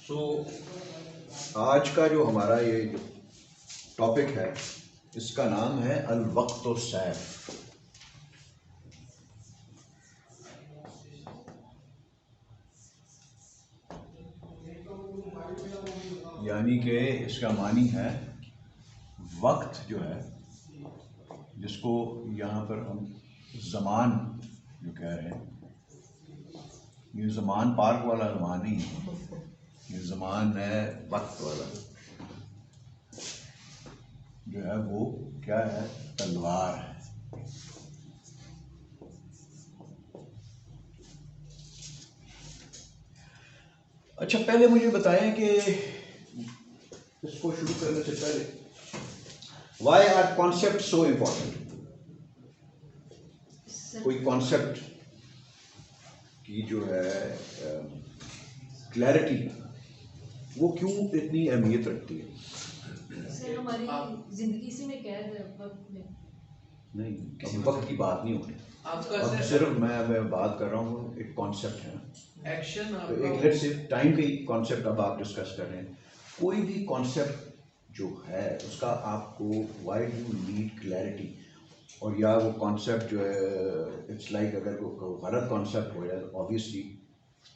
سو آج کا جو ہمارا یہ جو ٹاپک ہے اس کا نام ہے الوقت السیف. یعنی کہ اس کا معنی ہے وقت جو ہے جس کو یہاں پر ہم زمان جو کہہ رہے ہیں، یہ زمان پارک والا زمان نہیں ہے، یہ زمان ہے وقت والا جو ہے وہ کیا ہے، تلوار ہے. اچھا پہلے مجھے بتائیں کہ اس کو شروع کرنے سے پہلے why are concept so important. کوئی کانسیپٹ کی جو ہے کلیئرٹی وہ کیوں اتنی اہمیت رکھتی ہے؟ ہماری زندگی سے میں قید ہے وقت میں. نہیں، کسی وقت کی بات نہیں ہونی، اب صرف میں بات کر رہا ہوں ایک کانسیپٹ ہے ایکشن. ایک لیٹ سے ٹائم کی کانسیپٹ اب آپ ڈسکس کر رہے ہیں. کوئی بھی کانسیپٹ جو ہے اس کا آپ کو وائی ڈو نیڈ کلیئرٹی، اور یا وہ کانسیپٹ جو ہے اٹس لائک اگر کوئی غلط کانسیپٹ ہو جائے تو آبویسلی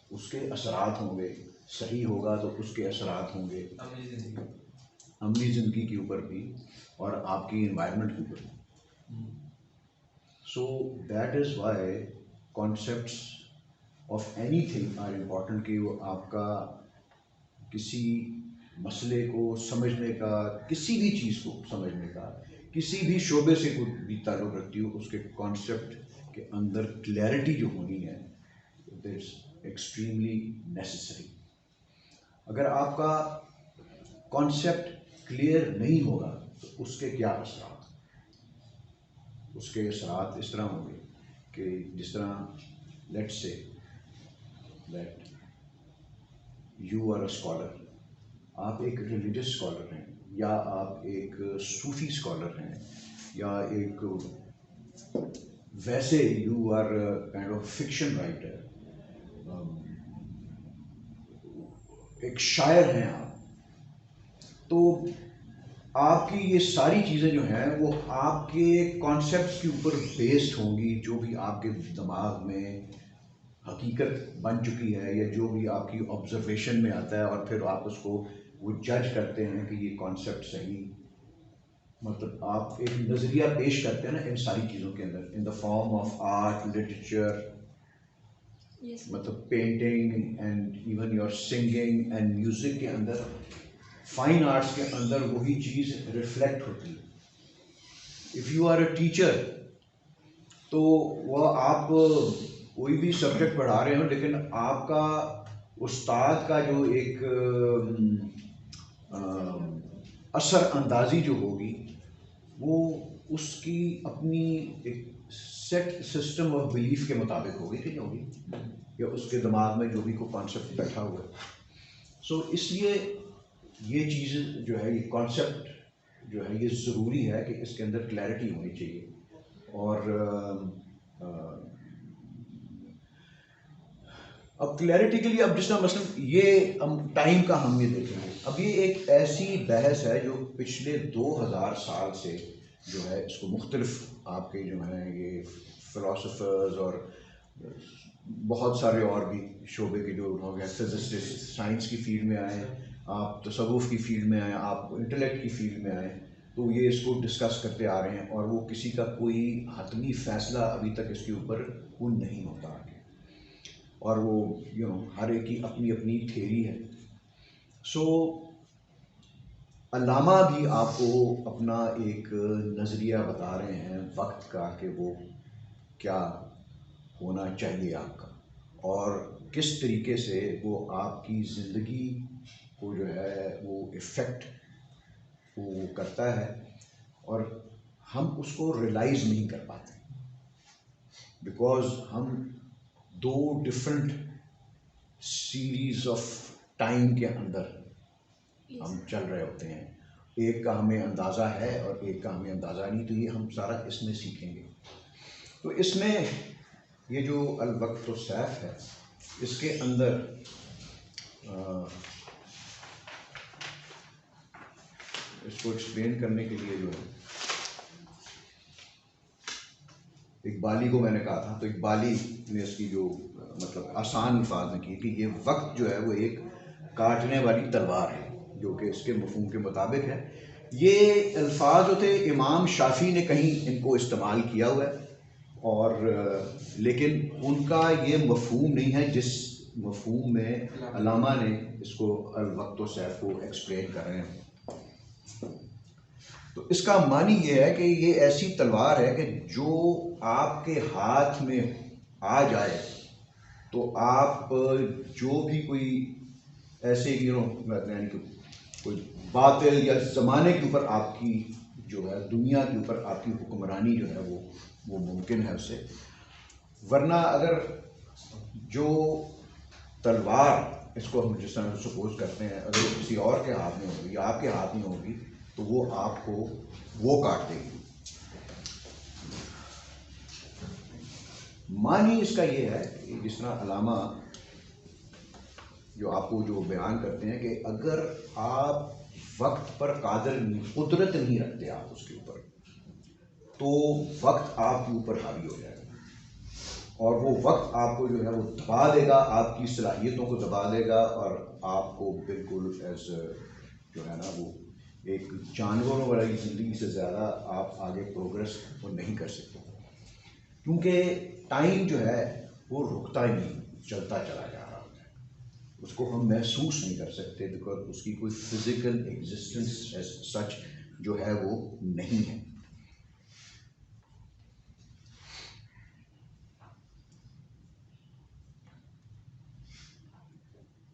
اس کے اثرات ہوں گے، صحیح ہوگا تو اس کے اثرات ہوں گے عملی زندگی کے اوپر بھی اور آپ کی انوائرمنٹ کے اوپر بھی. So that is why concepts of anything are important, کہ وہ آپ کا کسی مسئلے کو سمجھنے کا، کسی بھی چیز کو سمجھنے کا، کسی بھی شعبے سے کوئی بھی تعلق رکھتی ہو، اس کے کانسیپٹ کے اندر کلیئرٹی جو ہونی ہے دیٹس ایکسٹریملی نیسیسری. اگر آپ کا کانسیپٹ کلیئر نہیں ہوگا تو اس کے کیا اثرات؟ اس کے اثرات اس طرح ہوں گے کہ جس طرح لیٹ سے that you are a scholar, آپ ایک ریلیجس اسکالر ہیں، یا آپ ایک صوفی اسکالر ہیں، یا ایک ویسے you are kind of fiction writer, ایک شاعر ہیں آپ، تو آپ کی یہ ساری چیزیں جو ہیں وہ آپ کے کانسیپٹس کے اوپر بیسڈ ہوں گی، جو بھی آپ کے دماغ میں حقیقت بن چکی ہے یا جو بھی آپ کی آبزرویشن میں آتا ہے، اور پھر آپ اس کو وہ جج کرتے ہیں کہ یہ کانسیپٹ صحیح، مطلب آپ ایک نظریہ پیش کرتے ہیں نا ان ساری چیزوں کے اندر، in the form of art, literature, مطلب painting and even your singing and music کے اندر، فائن آرٹس کے اندر وہی چیز ریفلیکٹ ہوتی ہے. If you are a teacher تو وہ آپ کوئی بھی سبجیکٹ پڑھا رہے ہوں، لیکن آپ کا استاد کا جو ایک اثر اندازی جو ہوگی وہ اس کی اپنی ایک سیٹ سسٹم آف بلیف کے مطابق ہوگی کہ نہیں ہوگی، یا اس کے دماغ میں جو بھی کوئی کانسیپٹ بیٹھا ہوا ہے. سو اس لیے یہ چیز جو ہے، یہ کانسیپٹ جو ہے یہ ضروری ہے کہ اس کے اندر کلیئرٹی ہونی چاہیے. اور اب کلیئرٹی کے لیے اب جس طرح مثلاً یہ ٹائم کا ہم یہ دیکھیں گے، اب یہ ایک ایسی بحث ہے جو پچھلے 2000 سال سے جو ہے اس کو مختلف آپ کے جو ہیں یہ فلاسفرز اور بہت سارے اور بھی شعبے کے جو ہو گئے، فزسسٹ، سائنس کی فیلڈ میں آئے، آپ تصوف کی فیلڈ میں آئیں، آپ انٹلیکٹ کی فیلڈ میں آئیں، تو یہ اس کو ڈسکس کرتے آ رہے ہیں، اور وہ کسی کا کوئی حتمی فیصلہ ابھی تک اس کے اوپر وہ نہیں ہوتا آگے، اور وہ ہر ایک کی اپنی اپنی تھیری ہے. سو علامہ بھی آپ کو اپنا ایک نظریہ بتا رہے ہیں وقت کا کہ وہ کیا ہونا چاہیے آپ کا، اور کس طریقے سے وہ آپ کی زندگی کو جو ہے وہ افیکٹ وہ کرتا ہے، اور ہم اس کو ریلائز نہیں کر پاتے بیکاز ہم دو ڈفرینٹ سیریز آف ٹائم کے اندر ہم چل رہے ہوتے ہیں. ایک کا ہمیں اندازہ ہے اور ایک کا ہمیں اندازہ نہیں، تو یہ ہم سارا اس میں سیکھیں گے. تو اس میں یہ جو الوقت السیف ہے، اس کے اندر اس کو ایکسپلین کرنے کے لیے جو ہے اقبالی کو میں نے کہا تھا، تو اقبالی نے اس کی جو مطلب آسان الفاظ میں کی کہ یہ وقت جو ہے وہ ایک کاٹنے والی تلوار ہے، جو کہ اس کے مفہوم کے مطابق ہے. یہ الفاظ جو تھے امام شافعی نے کہیں ان کو استعمال کیا ہوا ہے، اور لیکن ان کا یہ مفہوم نہیں ہے جس مفہوم میں علامہ نے اس کو الوقت و سیف کو ایکسپلین کر رہے ہیں. تو اس کا معنی یہ ہے کہ یہ ایسی تلوار ہے کہ جو آپ کے ہاتھ میں آ جائے تو آپ جو بھی کوئی ایسے یعنی کہ کوئی باطل یا زمانے کے اوپر آپ کی جو ہے دنیا کے اوپر آپ کی حکمرانی جو ہے وہ ممکن ہے اس سے. ورنہ اگر جو تلوار اس کو ہم جس طرح سپوز کرتے ہیں اگر وہ کسی اور کے ہاتھ میں ہوگی یا آپ کے ہاتھ میں ہوگی تو وہ آپ کو وہ کاٹ دے گی. معنی اس کا یہ ہے کہ جس طرح علامہ جو آپ کو جو بیان کرتے ہیں کہ اگر آپ وقت پر قادر نہیں، قدرت نہیں رکھتے آپ اس کے اوپر، تو وقت آپ کے اوپر حاوی ہو جائے گا اور وہ وقت آپ کو جو ہے وہ دبا دے گا، آپ کی صلاحیتوں کو دبا دے گا اور آپ کو بالکل ایز جو ہے نا وہ ایک جانوروں والی زندگی سے زیادہ آپ آگے پروگرس وہ نہیں کر سکتے، کیونکہ ٹائم جو ہے وہ رکتا ہی نہیں، چلتا چلا جا رہا ہوتا ہے. اس کو ہم محسوس نہیں کر سکتے بیکاز اس کی کوئی فزیکل ایگزسٹنس ایز سچ جو ہے وہ نہیں ہے.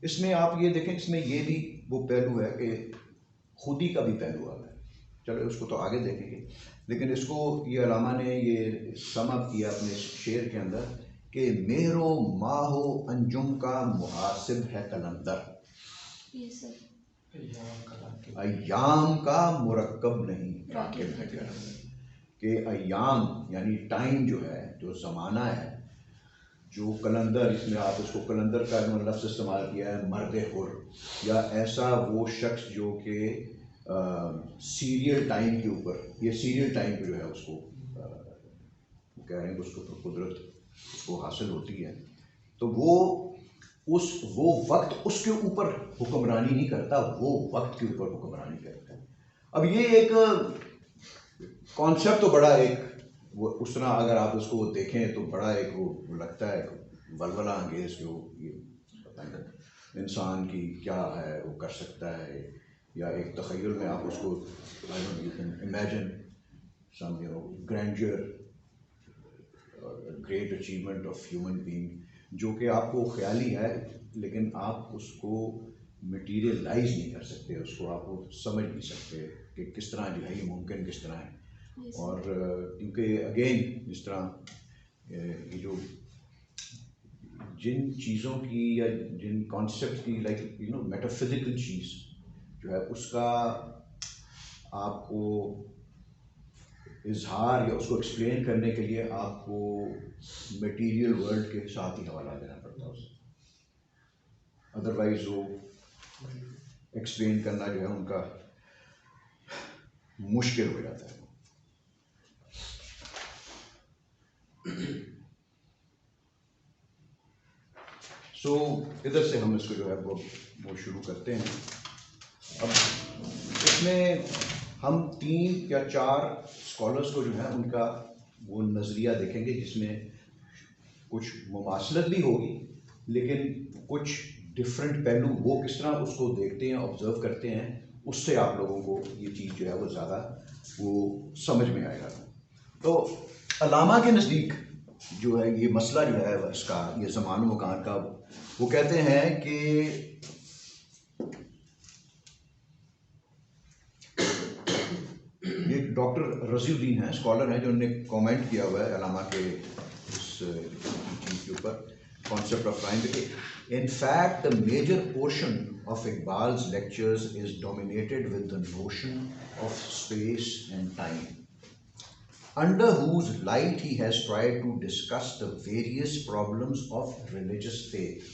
اس میں آپ یہ دیکھیں، اس میں یہ بھی وہ پہلو ہے کہ خودی کا بھی پہلو آتا ہے. چلو اس کو تو آگے دیکھیں گے، لیکن اس کو یہ علامہ نے یہ سم اپ کیا اپنے شعر کے اندر کہ مہر و ماہ و انجم کا محاسب ہے قلندر، ایام کا مرکب نہیں راکب ہے قلندر. کہ ایام یعنی ٹائم جو ہے، جو زمانہ ہے، جو قلندر، اس میں آپ اس کو قلندر کا لفظ استعمال کیا ہے، مرد حر یا ایسا وہ شخص جو کہ سیریل ٹائم کے اوپر، یہ سیریل ٹائم پہ جو ہے اس کو کہہ رہے ہیں کہ اس کو قدرت اس کو حاصل ہوتی ہے، تو وہ وقت اس کے اوپر حکمرانی نہیں کرتا، وہ وقت کے اوپر حکمرانی کرتا ہے. اب یہ ایک کانسیپٹ تو بڑا ایک وہ اس طرح اگر آپ اس کو دیکھیں تو بڑا ایک وہ لگتا ہے ولولہ انگیز کہ وہ یہ انسان کی کیا ہے وہ کر سکتا ہے، یا ایک تخیل میں آپ اس کو imagine some grandeur great achievement of human being جو کہ آپ کو خیالی ہے لیکن آپ اس کو مٹیریلائز نہیں کر سکتے، اس کو آپ کو سمجھ نہیں سکتے کہ کس طرح جو ہے یہ ممکن کس طرح ہے. اور کیونکہ اگین جس طرح یہ جو جن چیزوں کی یا جن کانسیپٹ کی لائک میٹافزیکل چیز جو ہے اس کا آپ کو اظہار یا اس کو ایکسپلین کرنے کے لیے آپ کو میٹیریل ورلڈ کے ساتھ ہی حوالہ دینا پڑتا ہے اسے، ادروائز وہ ایکسپلین کرنا جو ہے ان کا مشکل ہو جاتا ہے. سو ادھر سے ہم اس کو جو ہے وہ شروع کرتے ہیں. اب اس میں ہم 3 یا 4 اسکالرس کو جو ہے ان کا وہ نظریہ دیکھیں گے جس میں کچھ مماثلت بھی ہوگی لیکن کچھ ڈفرینٹ پہلو وہ کس طرح اس کو دیکھتے ہیں، آبزرو کرتے ہیں، اس سے آپ لوگوں کو یہ چیز جو ہے وہ زیادہ وہ سمجھ میں آئے گا. تو علامہ کے نزدیک جو ہے یہ مسئلہ جو ہے اس کا یہ زمان و مکان کا وہ کہتے ہیں کہ ایک ڈاکٹر رضی الدین ہیں، اسکالر ہیں، جو انہوں نے کامنٹ کیا ہوا ہے علامہ کے اس چیز کے اوپر concept of time. In fact, the major portion of Iqbal's lectures is dominated with the notion of space and time, under whose light he has tried to discuss the various problems of religious faith.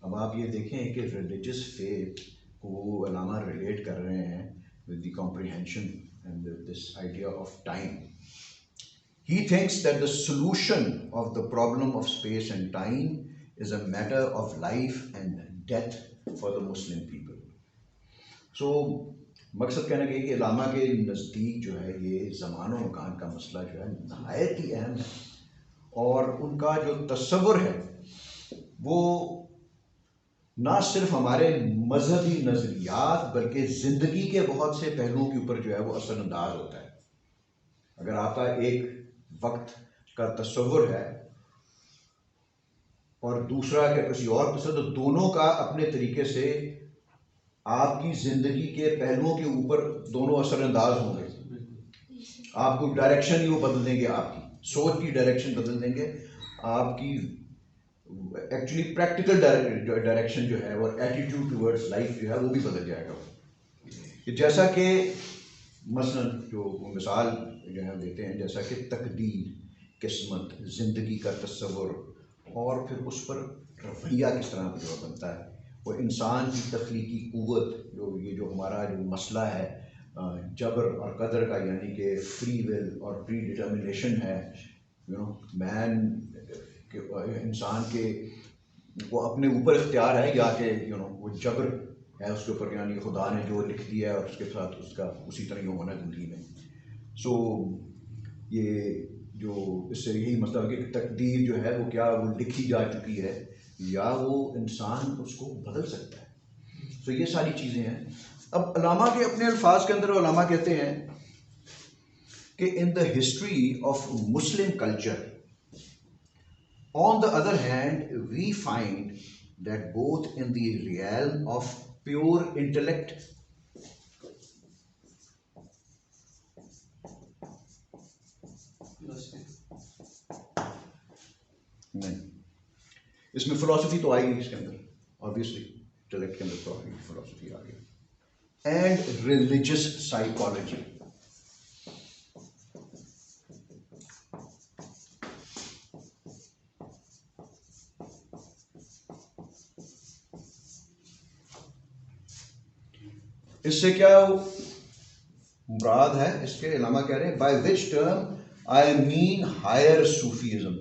اب آپ یہ دیکھیں کہ religious faith کو علامہ relate کر رہے ہیں with the comprehension and this idea of time. He thinks that the solution of the problem of space and time is a matter of life and death for the Muslim people. So مقصد کہنے کا کہ علامہ کے نزدیک جو ہے یہ زمان و مکان کا مسئلہ جو ہے نہایت ہی اہم ہے، اور ان کا جو تصور ہے وہ نہ صرف ہمارے مذہبی نظریات بلکہ زندگی کے بہت سے پہلوؤں کے اوپر جو ہے وہ اثر انداز ہوتا ہے. اگر آپ کا ایک وقت کا تصور ہے اور دوسرا کہ کسی اور تصور، تو دونوں کا اپنے طریقے سے آپ کی زندگی کے پہلوؤں کے اوپر دونوں اثر انداز ہوں گے. آپ کو ڈائریکشن ہی وہ بدل دیں گے، آپ کی سوچ کی ڈائریکشن بدل دیں گے، آپ کی ایکچولی پریکٹیکل ڈائریکشن جو ہے اور ایٹیٹیوڈ ٹورڈز لائف جو ہے وہ بھی بدل جائے گا. جیسا کہ مثلاً جو مثال جو ہے دیتے ہیں، جیسا کہ تقدیر، قسمت، زندگی کا تصور، اور پھر اس پر رویہ کس طرح جو بنتا ہے، وہ انسان کی تخلیقی قوت، جو یہ جو ہمارا جو مسئلہ ہے جبر اور قدر کا، یعنی کہ فری ول اور پری ڈٹرمنیشن ہے، مین انسان کے وہ اپنے اوپر اختیار ہے، یا کہ وہ جبر ہے اس کے اوپر، یعنی خدا نے جو لکھ دیا ہے اور اس کے ساتھ اس کا اسی طرح یہ ہونا زندگی میں. سو یہ جو اس سے یہی مطلب کہ تقدیر جو ہے وہ کیا وہ لکھی جا چکی ہے، یا وہ انسان اس کو بدل سکتا ہے. سو یہ ساری چیزیں ہیں. اب علامہ کے اپنے الفاظ کے اندر علامہ کہتے ہیں کہ in the history of Muslim culture on the other hand we find that both in the realm of pure intellect نہیں، اس میں فلسفی تو آئی اس کے اندر obviously انٹلیکٹ کے اندر تو آ گئی فلسفی آ گئی، اینڈ ریلیجس سائیکالوجی. اس سے کیا مراد ہے؟ اس کے علامہ کہہ رہے ہیں by which term I mean higher Sufism.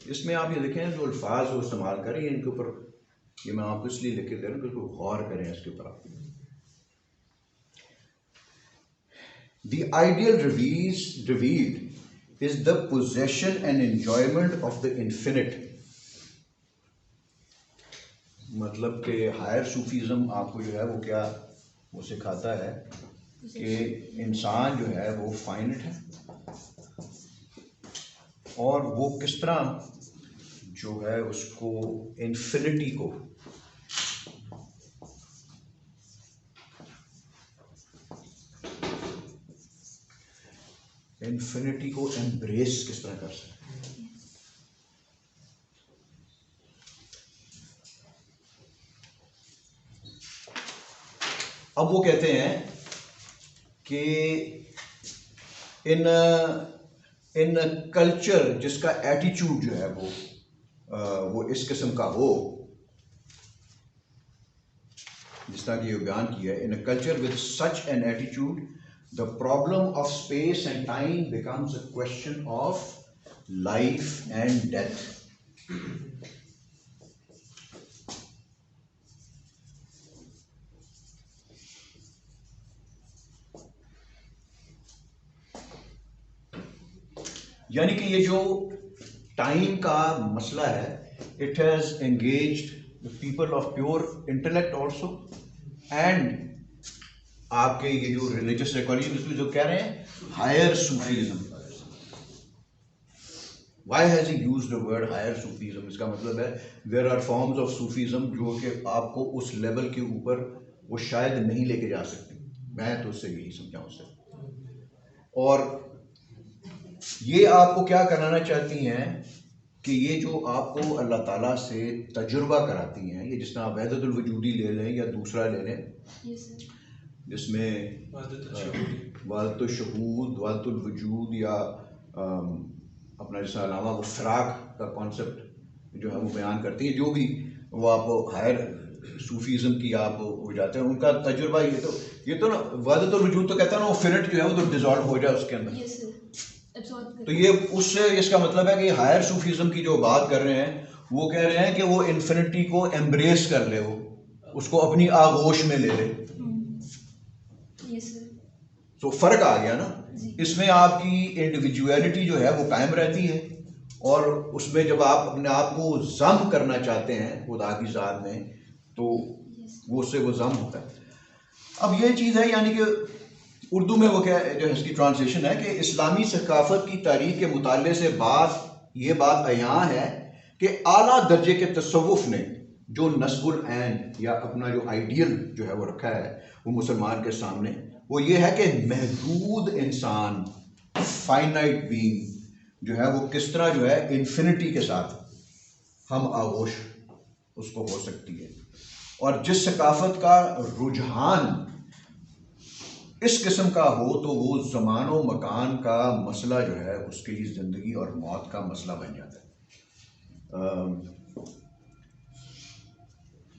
اس میں آپ یہ لکھیں جو الفاظ وہ استعمال کریں ان کے اوپر، یہ میں آپ کو اس لیے لکھ کے دے رہا ہوں کہ غور کریں اس کے اوپر. آپ the ideal revealed is the possession and enjoyment of the infinite. مطلب کہ ہائر صوفیزم آپ کو جو ہے وہ کیا وہ سکھاتا ہے کہ انسان جو ہے وہ فائنٹ ہے، اور وہ کس طرح جو ہے اس کو انفینٹی کو ایمبریس کس طرح کر سکتے ہیں. اب وہ کہتے ہیں کہ ان کلچر جس کا ایٹیچیوڈ جو ہے وہ اس قسم کا ہو، جس طرح کہ یہ بیان کیا ہے، in a culture with such an ایٹیچیوڈ the problem of space and time becomes a question of life and death. یعنی کہ یہ جو ٹائم کا مسئلہ ہے، it has engaged the people of pure intellect also, and آپ کے یہ جو ریلیجس سائیکالوجی جو کہہ رہے ہیں higher Sufism. Why has he used the word higher Sufism? اس کا مطلب ہے there are forms of Sufism جو کہ آپ کو اس لیول کے اوپر وہ شاید نہیں لے کے جا سکتے. میں تو اس سے یہی سمجھا اس سے. اور یہ آپ کو کیا کرانا چاہتی ہیں کہ یہ جو آپ کو اللہ تعالیٰ سے تجربہ کراتی ہیں، یہ جس طرح وحدت الوجودی لے لیں یا دوسرا لے لیں جس میں وحدت الشہود، وحدت الوجود، یا اپنا جیسا علامہ وہ فراق کا کانسیپٹ جو ہے وہ بیان کرتی ہیں. جو بھی وہ آپ ہائر صوفیزم کی آپ ہو جاتے ہیں, ان کا تجربہ یہ تو نا وحدت الوجود تو کہتا ہے نا, وہ فنٹ جو ہے وہ تو ڈیزالو ہو جائے اس کے اندر. تو یہ اس سے اس کا مطلب ہے کہ ہائر صوفیزم کی جو بات کر رہے ہیں وہ کہہ رہے ہیں کہ وہ انفینٹی کو ایمبریس کر لے, وہ اس کو اپنی آغوش میں لے لے. تو فرق آ گیا نا اس میں, آپ کی انڈیویجویلٹی جو ہے وہ قائم رہتی ہے, اور اس میں جب آپ اپنے آپ کو ضم کرنا چاہتے ہیں خدا کی ذات میں تو وہ اس سے وہ ضم ہوتا ہے. اب یہ چیز ہے یعنی کہ اردو میں وہ کیا جو اس کی ٹرانسلیشن ہے کہ اسلامی ثقافت کی تاریخ کے مطالعے سے یہ بات عیاں ہے کہ اعلیٰ درجے کے تصوف نے جو نصب العین یا اپنا جو آئیڈیل جو ہے وہ رکھا ہے وہ مسلمان کے سامنے, وہ یہ ہے کہ محدود انسان, فائنائٹ بینگ جو ہے وہ کس طرح جو ہے انفینٹی کے ساتھ ہم آغوش اس کو ہو سکتی ہے. اور جس ثقافت کا رجحان اس قسم کا ہو تو وہ زمان و مکان کا مسئلہ جو ہے اس کے لیے زندگی اور موت کا مسئلہ بن جاتا ہے.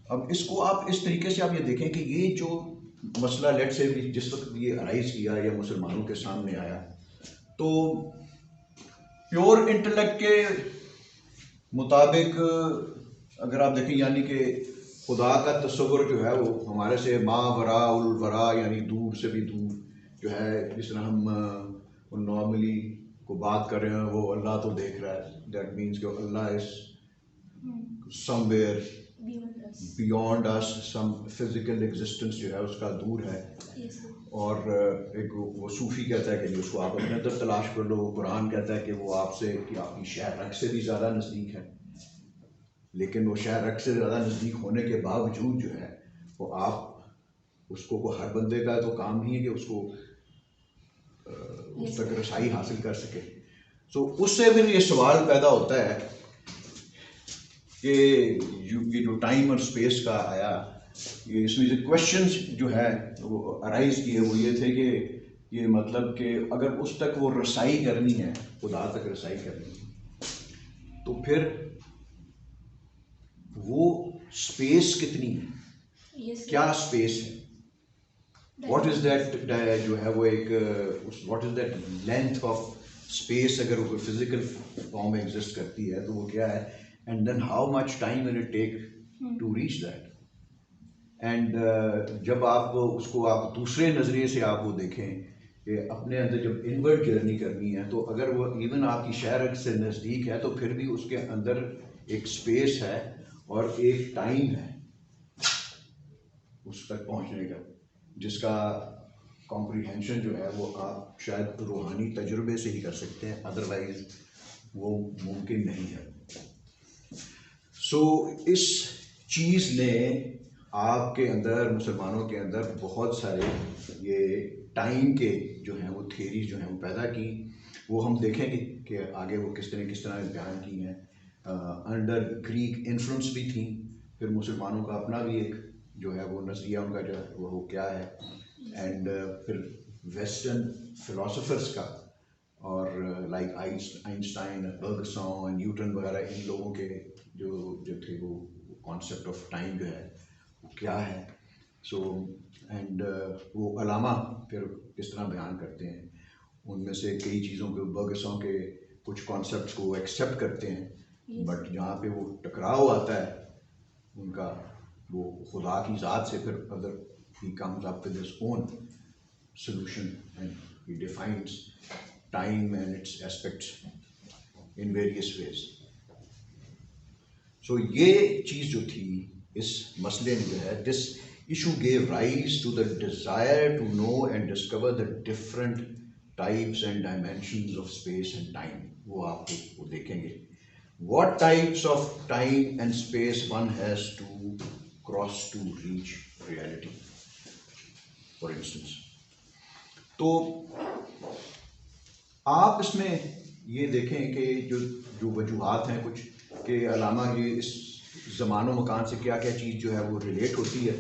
اب اس کو آپ اس طریقے سے آپ یہ دیکھیں کہ یہ جو مسئلہ لیٹ سے بھی جس وقت یہ ارائز کیا یا مسلمانوں کے سامنے آیا تو پیور انٹلیکٹ کے مطابق اگر آپ دیکھیں یعنی کہ خدا کا تصور جو ہے وہ ہمارے سے ما وراء الورا یعنی دور سے بھی دور جو ہے, جس طرح ہم نارملی کو بات کر رہے ہیں وہ اللہ تو دیکھ رہا ہے, دیٹ مینس کہ اللہ از سم ویئر بیونڈ اس, سم فزیکل ایگزسٹنس جو ہے اس کا دور ہے. اور ایک وہ صوفی کہتا ہے کہ جو اس کو آپ اپنے اندر تلاش کر لو, قرآن کہتا ہے کہ وہ آپ سے کہ آپ کی شہ رگ سے بھی زیادہ نزدیک ہے, لیکن وہ شہ رگ سے زیادہ نزدیک ہونے کے باوجود جو ہے وہ آپ اس کو ہر بندے کا تو کام نہیں ہے کہ اس کو اس تک رسائی حاصل کر سکے. سو اس سے بھی یہ سوال پیدا ہوتا ہے کہ یہ جو ٹائم اور اسپیس کا آیا, یہ اس میں جو کوشچنز جو ہے وہ ارائز کیے وہ یہ تھے کہ یہ مطلب کہ اگر اس تک وہ رسائی کرنی ہے, خدا تک رسائی کرنی ہے, تو پھر وہ اسپیس کتنی ہے, کیا اسپیس ہے, واٹ از دیٹ جو ہے وہ ایک what is that length of space, اگر وہ فزیکل فارم میں ایگزسٹ کرتی ہے تو وہ کیا ہے, and then how much time will it take to reach that. And جب آپ اس کو آپ دوسرے نظریے سے آپ وہ دیکھیں کہ اپنے اندر جب انورڈ جرنی کرنی ہے تو اگر وہ ایون آپ کی شہ رگ سے نزدیک ہے تو پھر بھی اس کے اندر ایک اسپیس ہے اور ایک ٹائم ہے اس تک پہنچنے کا, جس کا کمپریہنشن جو ہے وہ آپ شاید روحانی تجربے سے ہی کر سکتے ہیں, ادروائز وہ ممکن نہیں ہے. سو اس چیز نے آپ کے اندر, مسلمانوں کے اندر بہت سارے یہ ٹائم کے جو ہیں وہ تھیریز جو ہیں وہ پیدا کی. وہ ہم دیکھیں گے کہ آگے وہ کس طرح بیان کی ہیں. انڈر گریک انفلوئنس بھی تھیں, پھر مسلمانوں کا اپنا بھی ایک جو ہے وہ نظریہ ان کا جو ہے وہ کیا ہے, اینڈ پھر ویسٹرن فلاسفرس کا, اور لائک آئنسٹائن, برگسون, نیوٹن وغیرہ, ان لوگوں کے جو تھے وہ کانسیپٹ آف ٹائم جو ہے وہ کیا ہے. سو اینڈ وہ علامہ پھر کس طرح بیان کرتے ہیں, ان میں سے کئی چیزوں کے برگسوں کے کچھ کانسیپٹس کو وہ ایکسیپٹ کرتے ہیں, بٹ جہاں پہ وہ ٹکراؤ آتا ہے ان کا وہ خدا کی ذات سے, پھر other he comes up with his own solution and he defines time and its aspects in various ways. So یہ چیز جو تھی اس مسئلے میں جو ہے, this issue gave rise to the desire to know and discover the different types and dimensions of space and time. وہ آپ کو دیکھیں گے what types of time and space one has to cross to reach reality, for instance. تو آپ اس میں یہ دیکھیں کہ جو وجوہات ہیں کچھ کہ علامہ کی اس زمان و مکان سے کیا کیا چیز جو ہے وہ ریلیٹ ہوتی ہے.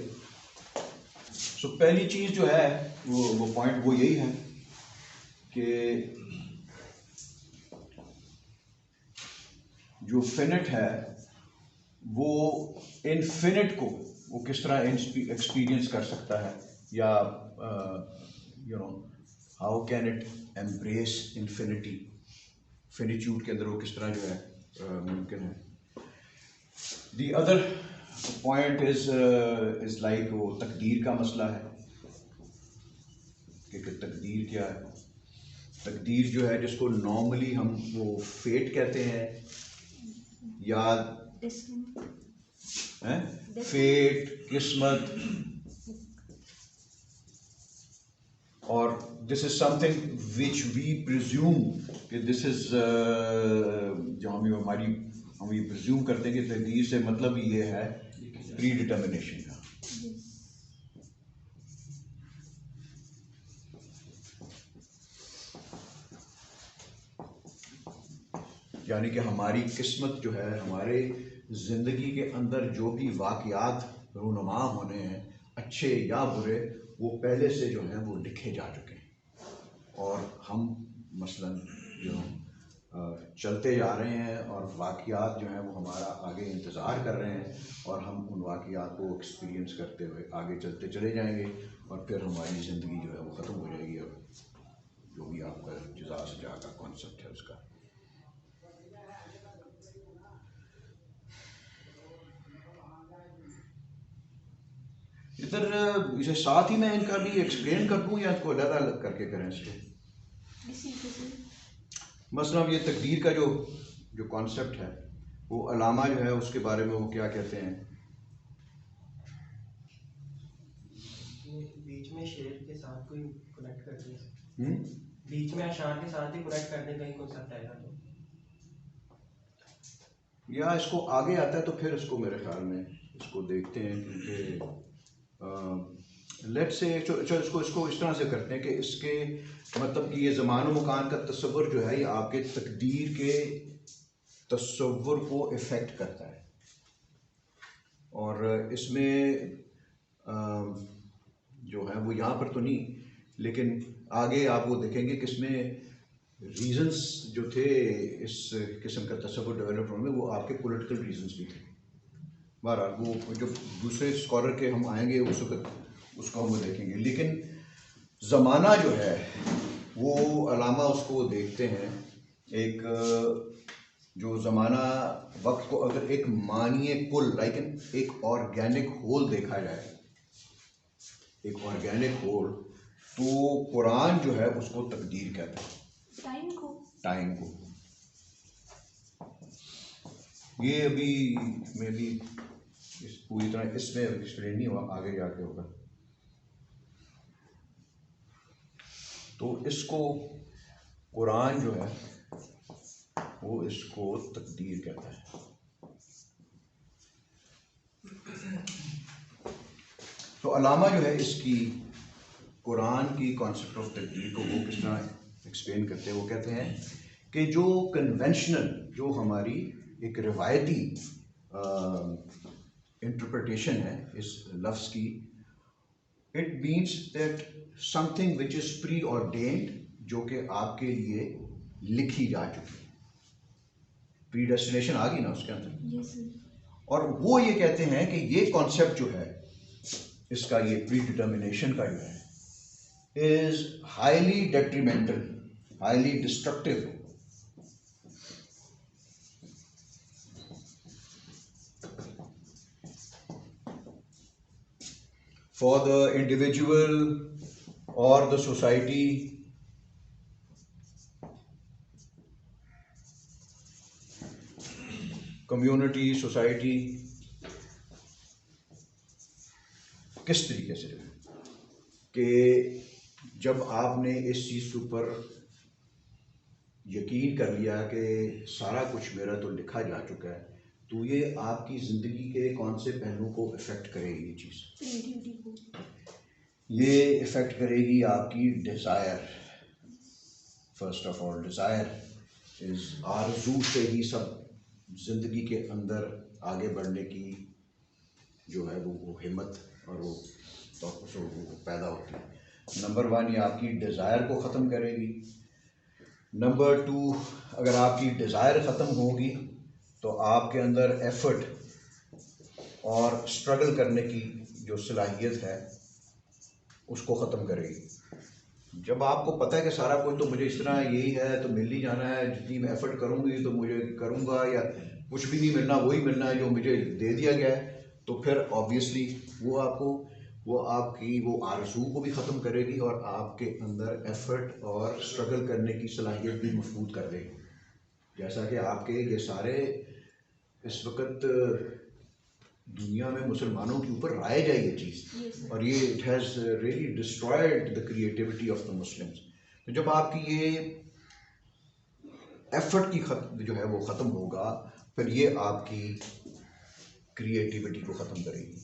سو پہلی چیز جو ہے وہ پوائنٹ وہ یہی ہے کہ جو فینٹ ہے وہ انفینٹ کو وہ کس طرح ایکسپیرئنس کر سکتا ہے, یا how can it embrace infinity, finitude کے اندر وہ کس طرح جو ہے ممکن ہے. The other point is like وہ تقدیر کا مسئلہ ہے کہ تقدیر کیا ہے. تقدیر جو ہے جس کو نارملی ہم وہ فیٹ کہتے ہیں, یا فیٹ, قسمت, اور دس از سم تھنگ وچ وی پرزیوم کہ دس از جو ہم یہ پرزیوم کرتے ہیں کہ تقدیر سے مطلب یہ ہے پری ڈٹرمنیشن کا. یعنی کہ ہماری قسمت جو ہے, ہمارے زندگی کے اندر جو بھی واقعات رونما ہونے ہیں اچھے یا برے, وہ پہلے سے جو ہیں وہ لکھے جا چکے ہیں, اور ہم مثلاً جو چلتے جا رہے ہیں اور واقعات جو ہیں وہ ہمارا آگے انتظار کر رہے ہیں, اور ہم ان واقعات کو ایکسپیرئنس کرتے ہوئے آگے چلتے چلے جائیں گے, اور پھر ہماری زندگی جو ہے وہ ختم ہو جائے گی. اور جو بھی آپ کا جزا سجا کا کانسیپٹ ہے اس کا. ادھر اسے ساتھ ہی میں ان کا بھی ایکسپلین کر دوں یا اس کو علیحدہ الگ کر کے کریں اس کے. مثلاً یہ تقدیر کا جو کانسیپٹ ہے, وہ علامہ جو ہے اس کے بارے میں وہ کیا کہتے ہیں. بیچ میں شعر کے ساتھ کوئی کنیکٹ کر دیں, بیچ میں اشعار کے ساتھ ہی کنیکٹ کر دیں, کہیں کنسیپٹ آئے گا تو, یا اس کو آگے آتا ہے تو پھر اس کو میرے خیال میں اس کو دیکھتے ہیں. کیونکہ لیٹ سے اس کو اس طرح سے کرتے ہیں کہ اس کے مطلب کہ یہ زمان و مکان کا تصور جو ہے یہ آپ کے تقدیر کے تصور کو افیکٹ کرتا ہے, اور اس میں جو ہے وہ یہاں پر تو نہیں, لیکن آگے آپ وہ دیکھیں گے کہ اس میں ریزنس جو تھے اس قسم کا تصور ڈیولپ ہونے میں, وہ آپ کے پولیٹیکل ریزنس بھی تھے. بہرحال وہ جو دوسرے اسکالر کے ہم آئیں گے اس وقت اس کو ہم وہ دیکھیں گے. لیکن زمانہ جو ہے وہ علامہ اس کو دیکھتے ہیں, ایک جو زمانہ وقت کو اگر ایک معنی کل لائک ایک آرگینک ہول دیکھا جائے, ایک آرگینک ہول, تو قرآن جو ہے اس کو تقدیر کہتا ہے, ٹائم کو. یہ ابھی میں بھی پوری طرح اس میں ایکسپلین نہیں ہوا, آگے جا کے ہوگا. تو اس کو قرآن جو ہے وہ اس کو تقدیر کہتا ہے. تو علامہ جو ہے اس کی قرآن کی کانسیپٹ آف تقدیر کو وہ کس طرح ایکسپلین کرتے ہیں. وہ کہتے ہیں کہ جو کنونشنل, جو ہماری ایک روایتی انٹرپریٹیشن ہے اس لفظ کی, it means that something which is preordained, جو کہ آپ کے لیے لکھی جا چکی ہے. پری ڈیسٹینیشن آ گئی نا اس کے اندر. اور وہ یہ کہتے ہیں کہ یہ کانسیپٹ جو ہے اس کا, یہ پری ڈٹرمنیشن کا جو ہے, is highly detrimental, highly destructive for the individual or the society, community, society. کس طریقے سے کہ جب آپ نے اس چیز کے اوپر یقین کر لیا کہ سارا کچھ میرا تو لکھا جا چکا ہے, تو یہ آپ کی زندگی کے کون سے پہلوؤں کو افیکٹ کرے گی. یہ چیز یہ افیکٹ کرے گی آپ کی desire. First of all desire is آرزو سے ہی سب زندگی کے اندر آگے بڑھنے کی جو ہے وہ ہمت اور وہ پیدا ہوتی ہے. نمبر 1 یہ آپ کی ڈیزائر کو ختم کرے گی. نمبر 2 اگر آپ کی ڈیزائر ختم ہوگی تو آپ کے اندر ایفرٹ اور اسٹرگل کرنے کی جو صلاحیت ہے اس کو ختم کرے گی. جب آپ کو پتہ ہے کہ سارا کچھ تو مجھے اس طرح یہی ہے تو مل ہی جانا ہے, جتنی میں ایفرٹ کروں گی تو مجھے کروں گا, یا کچھ بھی نہیں ملنا وہی ملنا ہے جو مجھے دے دیا گیا ہے, تو پھر آبویسلی وہ آپ کی وہ آرزو کو بھی ختم کرے گی اور آپ کے اندر ایفرٹ اور اسٹرگل کرنے کی صلاحیت بھی مفقود کر دے گی. جیسا کہ آپ کے یہ سارے اس وقت دنیا میں مسلمانوں کے اوپر رائج ہے یہ چیز, اور یہ it has really destroyed the creativity of the Muslims. تو جب آپ کی یہ ایفرٹ کی جو ہے وہ ختم ہوگا, پھر یہ آپ کی کریٹیوٹی کو ختم کرے گی.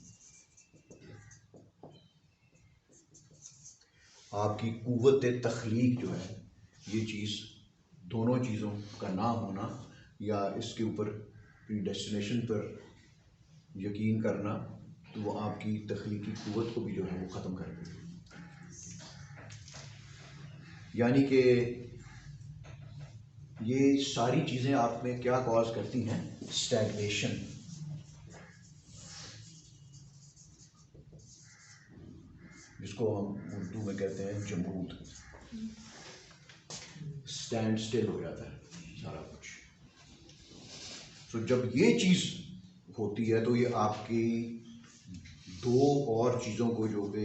آپ کی قوت تخلیق جو ہے, یہ چیز دونوں چیزوں کا نہ ہونا یا اس کے اوپر ڈیسٹینیشن پر یقین کرنا, تو وہ آپ کی تخلیقی قوت کو بھی جو ہے وہ ختم کر دے گی. یعنی کہ یہ ساری چیزیں آپ میں کیا کاز کرتی ہیں؟ اسٹیگنیشن. جس کو ہم اردو میں کہتے ہیں جمود. اسٹینڈ اسٹل ہو جاتا ہے سارا کچھ. تو جب یہ چیز ہوتی ہے تو یہ آپ کی دو اور چیزوں کو جو کہ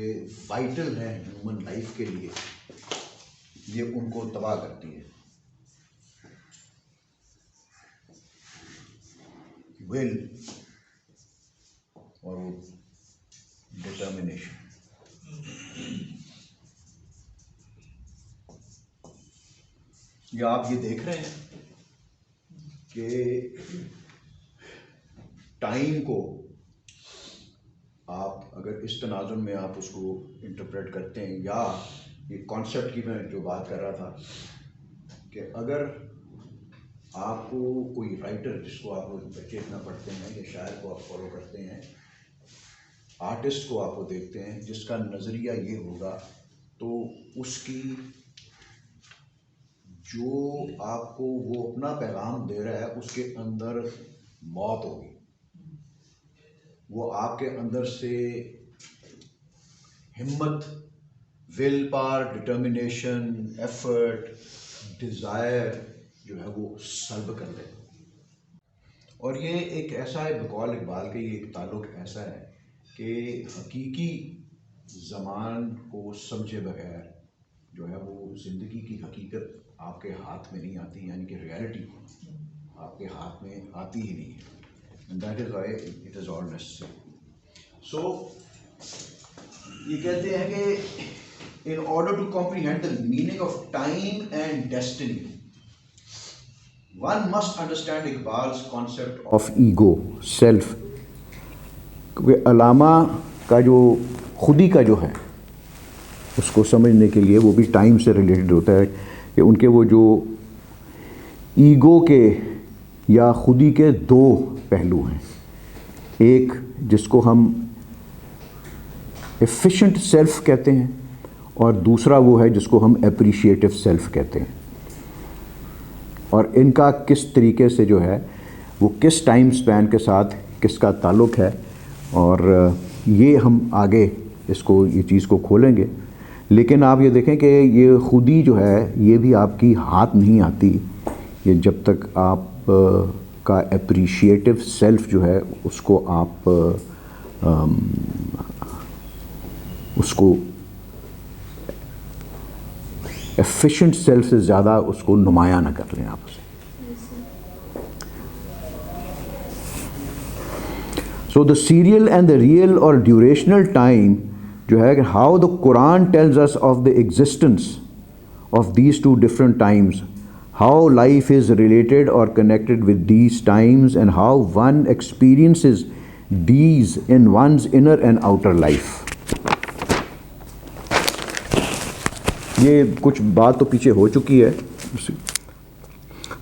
وائٹل ہیں ہیومن لائف کے لیے, یہ ان کو تباہ کرتی ہے. ول اور ڈٹرمنیشن. یا آپ یہ دیکھ رہے ہیں کہ ٹائم کو آپ اگر اس تناظر میں آپ اس کو انٹرپریٹ کرتے ہیں, یا یہ کانسیپٹ کی میں جو بات کر رہا تھا کہ اگر آپ کو کوئی رائٹر, جس کو آپ بچے اتنا پڑھتے ہیں یا شاعر کو آپ فالو کرتے ہیں, آرٹسٹ کو آپ کو دیکھتے ہیں, جس کا نظریہ یہ ہوگا تو اس کی جو آپ کو وہ اپنا پیغام دے رہا ہے اس کے اندر موت ہوگی. وہ آپ کے اندر سے ہمت, will power, determination, effort, Dzire جو ہے وہ سلب کر دے. اور یہ ایک ایسا ہے, بقول اقبال کے یہ ایک تعلق ایسا ہے کہ حقیقی زمان کو سمجھے بغیر جو ہے وہ زندگی کی حقیقت آپ کے ہاتھ میں نہیں آتی, یعنی کہ ریالٹی آپ کے ہاتھ میں آتی ہی نہیں ہے. And that is why it is all necessary. So یہ کہتے ہیں کہ in order to comprehend the meaning of time and destiny, one must understand Iqbal's concept of ego, self. علامہ کا جو خودی کا جو ہے اس کو سمجھنے کے لیے وہ بھی ٹائم سے ریلیٹڈ ہوتا ہے کہ ان کے وہ جو ایگو کے یا خودی کے دو پہلو ہیں. ایک جس کو ہم ایفیشینٹ سیلف کہتے ہیں, اور دوسرا وہ ہے جس کو ہم اپریشیٹو سیلف کہتے ہیں. اور ان کا کس طریقے سے جو ہے وہ کس ٹائم سپین کے ساتھ کس کا تعلق ہے, اور یہ ہم آگے اس کو یہ چیز کو کھولیں گے. لیکن آپ یہ دیکھیں کہ یہ خودی جو ہے یہ بھی آپ کی ہاتھ نہیں آتی, یہ جب تک آپ کا اپریشیٹو سیلف جو ہے اس کو آپ اس کو ایفیشینٹ سیلف سے زیادہ اس کو نمایاں نہ کر لیں آپ اسے. So the serial and the real or durational time جو ہے کہ how the Quran tells us of the existence of these two different times, how life is related or connected with these times, and how one experiences these in one's inner and outer life. یہ کچھ بات تو پیچھے ہو چکی ہے.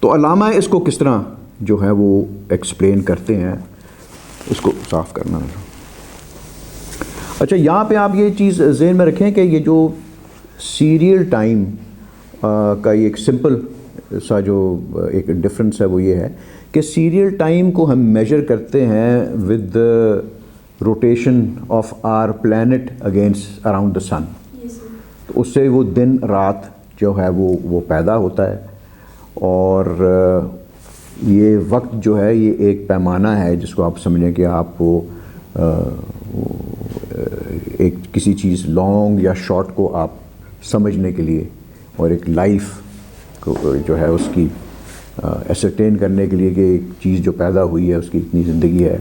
تو علامہ اس کو کس طرح جو ہے وہ ایکسپلین کرتے ہیں, اس کو صاف کرنا ہے. اچھا, یہاں پہ آپ یہ چیز ذہن میں رکھیں کہ یہ جو سیریل ٹائم کا یہ ایک سمپل سا جو ایک ڈفرینس ہے وہ یہ ہے کہ سیریل ٹائم کو ہم میجر کرتے ہیں with rotation of our planet against around the sun. تو اس سے وہ دن رات جو ہے وہ پیدا ہوتا ہے. اور یہ وقت جو ہے یہ ایک پیمانہ ہے جس کو آپ سمجھیں کہ آپ کو ایک کسی چیز لانگ یا شارٹ کو آپ سمجھنے کے لیے اور ایک لائف کو جو ہے اس کی ایسرٹین کرنے کے لیے کہ ایک چیز جو پیدا ہوئی ہے اس کی اتنی زندگی ہے,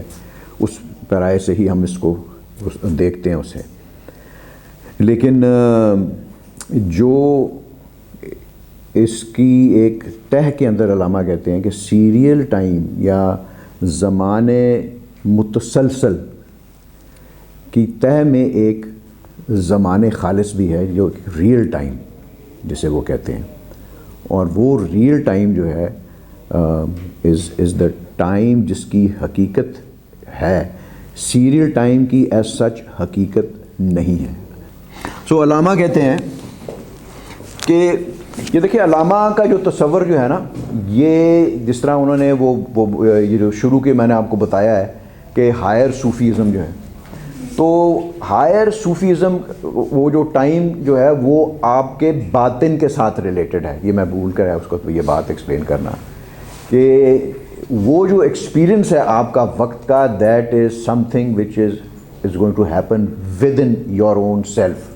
اس پیرائے سے ہی ہم اس کو دیکھتے ہیں اسے. لیکن جو اس کی ایک تہ کے اندر علامہ کہتے ہیں کہ سیریل ٹائم یا زمانے متسلسل کی تہ میں ایک زمان خالص بھی ہے جو ریئل ٹائم جسے وہ کہتے ہیں. اور وہ ریئل ٹائم جو ہے از دا ٹائم جس کی حقیقت ہے. سیریل ٹائم کی ایز سچ حقیقت نہیں ہے. سو علامہ کہتے ہیں کہ یہ دیکھیں علامہ کا جو تصور جو ہے نا, یہ جس طرح انہوں نے وہ یہ جو شروع کے میں نے آپ کو بتایا ہے کہ ہائر صوفیزم جو ہے, تو ہائر صوفیزم وہ جو ٹائم جو ہے وہ آپ کے باطن کے ساتھ ریلیٹڈ ہے. یہ میں بھول کر ہے اس کو یہ بات ایکسپلین کرنا کہ وہ جو ایکسپیرئنس ہے آپ کا وقت کا, that is something which is going to happen within your own self.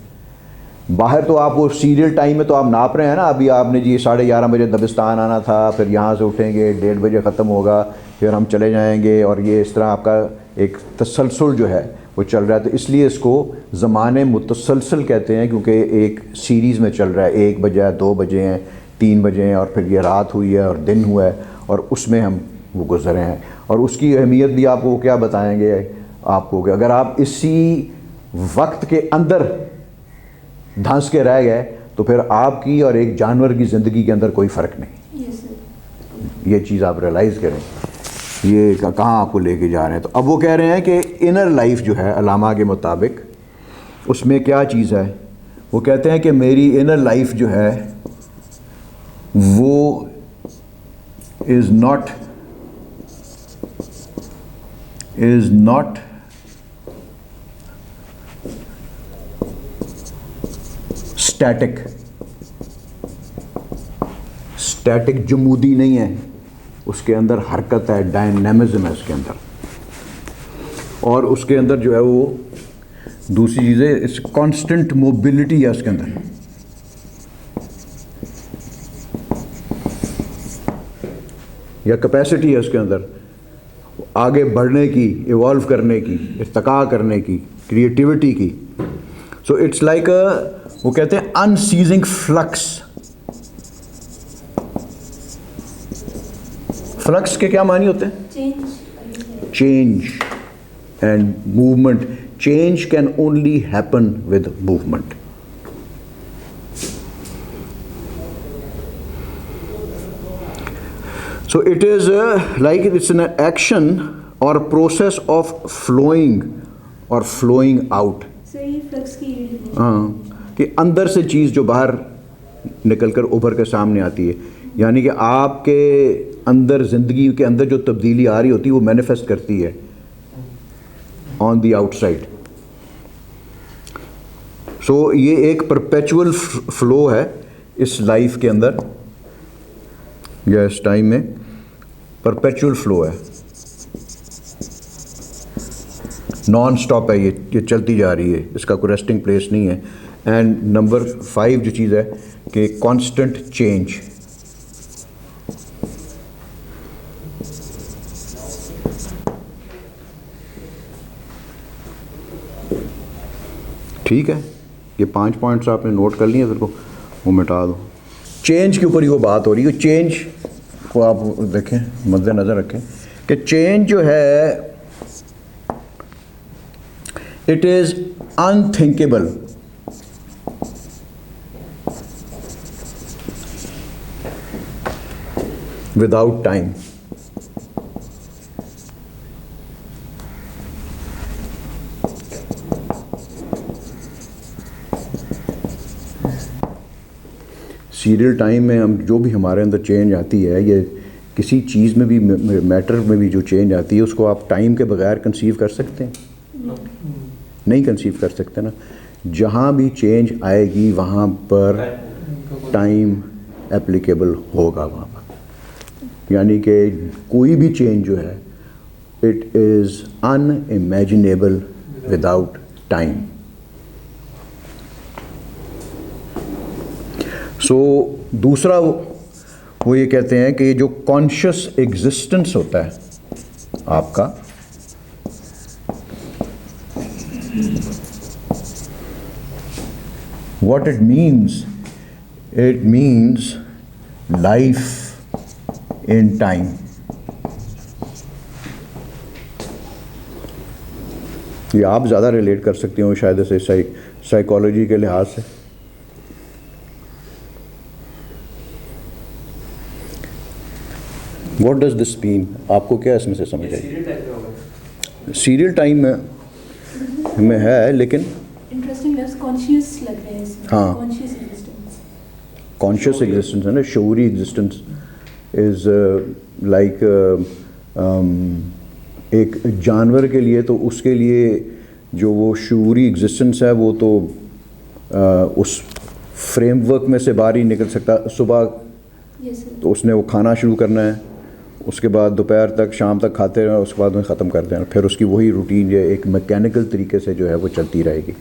باہر تو آپ وہ سیریل ٹائم میں تو آپ ناپ رہے ہیں نا, ابھی آپ نے جی 11:30 بجے دبستان آنا تھا, پھر یہاں سے اٹھیں گے 1:30 بجے ختم ہوگا, پھر ہم چلے جائیں گے, اور یہ اس طرح آپ کا ایک تسلسل جو ہے وہ چل رہا ہے. تو اس لیے اس کو زمانے متسلسل کہتے ہیں کیونکہ ایک سیریز میں چل رہا ہے. 1 بجے 2 بجے ہیں, 3 بجے ہیں, اور پھر یہ رات ہوئی ہے اور دن ہوا ہے, اور اس میں ہم وہ گزرے ہیں. اور اس کی اہمیت بھی آپ کو کیا بتائیں گے آپ کو, کہ اگر آپ اسی وقت کے اندر دھنس کے رہ گئے تو پھر آپ کی اور ایک جانور کی زندگی کے اندر کوئی فرق نہیں. یہ چیز آپ ریلائز کریں, یہ کہاں آپ کو لے کے جا رہے ہیں. تو اب وہ کہہ رہے ہیں کہ انر لائف جو ہے علامہ کے مطابق اس میں کیا چیز ہے. وہ کہتے ہیں کہ میری انر لائف جو ہے وہ از ناٹ اسٹیٹک جمودی نہیں ہے, اس کے اندر حرکت ہے, ڈائنامزم ہے اس کے اندر. اور اس کے اندر جو ہے وہ دوسری چیزیں اس کانسٹنٹ موبلٹی ہے اس کے اندر. یا کیپیسٹی ہے اس کے اندر آگے بڑھنے کی, ایوالو کرنے کی, ارتقاء کرنے کی, کریٹیوٹی کی. سو اٹس لائک وہ کہتے ہیں ان سیزنگ فلکس. فلکس کے کیا معنی ہوتے ہیں؟ Change and movement. Change can only happen with movement. So it is like it's an action or process of flowing or flowing out. ہاں, کہ اندر سے چیز جو باہر نکل کر ابھر کے سامنے آتی ہے. یعنی کہ آپ کے اندر زندگی کے اندر جو تبدیلی آ رہی ہوتی ہے وہ مینیفیسٹ کرتی ہے آن دی آؤٹ سائڈ. سو یہ ایک پرپیچول فلو ہے اس لائف کے اندر یا اس ٹائم میں. پرپیچول فلو ہے, نان سٹاپ ہے, یہ چلتی جا رہی ہے, اس کا کوئی ریسٹنگ پلیس نہیں ہے. اینڈ نمبر 5 جو چیز ہے کہ کانسٹنٹ چینج. ٹھیک ہے, یہ 5 پوائنٹس آپ نے نوٹ کر لیے, پھر کو وہ مٹا دو. چینج کے اوپر ہی وہ بات ہو رہی ہے. چینج کو آپ دیکھیں, مد نظر رکھیں کہ چینج جو ہے it is unthinkable without time. Serial time میں ہم جو بھی ہمارے اندر چینج آتی ہے, یہ کسی چیز میں بھی, میٹر میں بھی جو چینج آتی ہے, اس کو آپ ٹائم کے بغیر کنسیو کر سکتے ہیں؟ نہیں کنسیو کر سکتے نا. جہاں بھی چینج آئے گی وہاں پر ٹائم اپلیکیبل ہوگا وہاں پر. یعنی کہ کوئی بھی چینج جو ہے it is unimaginable without time. So دوسرا وہ یہ کہتے ہیں کہ جو کانشیس ایگزسٹنس ہوتا ہے آپ کا, what it means life in time. یہ آپ زیادہ ریلیٹ کر سکتی ہوں شاید اسے سائیکالوجی کے لحاظ سے. واٹ ڈز دس مین؟ آپ کو کیا اس میں سے سمجھ آئی؟ سیریل ٹائم میں ہے لیکن ہاں کانشیس ایگزسٹنس ہے نا, شعوری ایگزسٹنس از لائک ایک جانور کے لیے تو اس کے لیے جو وہ شعوری ایگزسٹنس ہے وہ تو اس فریم ورک میں سے باہر ہی نکل سکتا. صبح تو اس نے وہ کھانا شروع کرنا ہے, اس کے بعد دوپہر تک شام تک کھاتے رہنا, اس کے بعد میں ختم کر دینا, پھر اس کی وہی روٹین جو ایک میکینیکل طریقے سے جو ہے وہ چلتی رہے گی.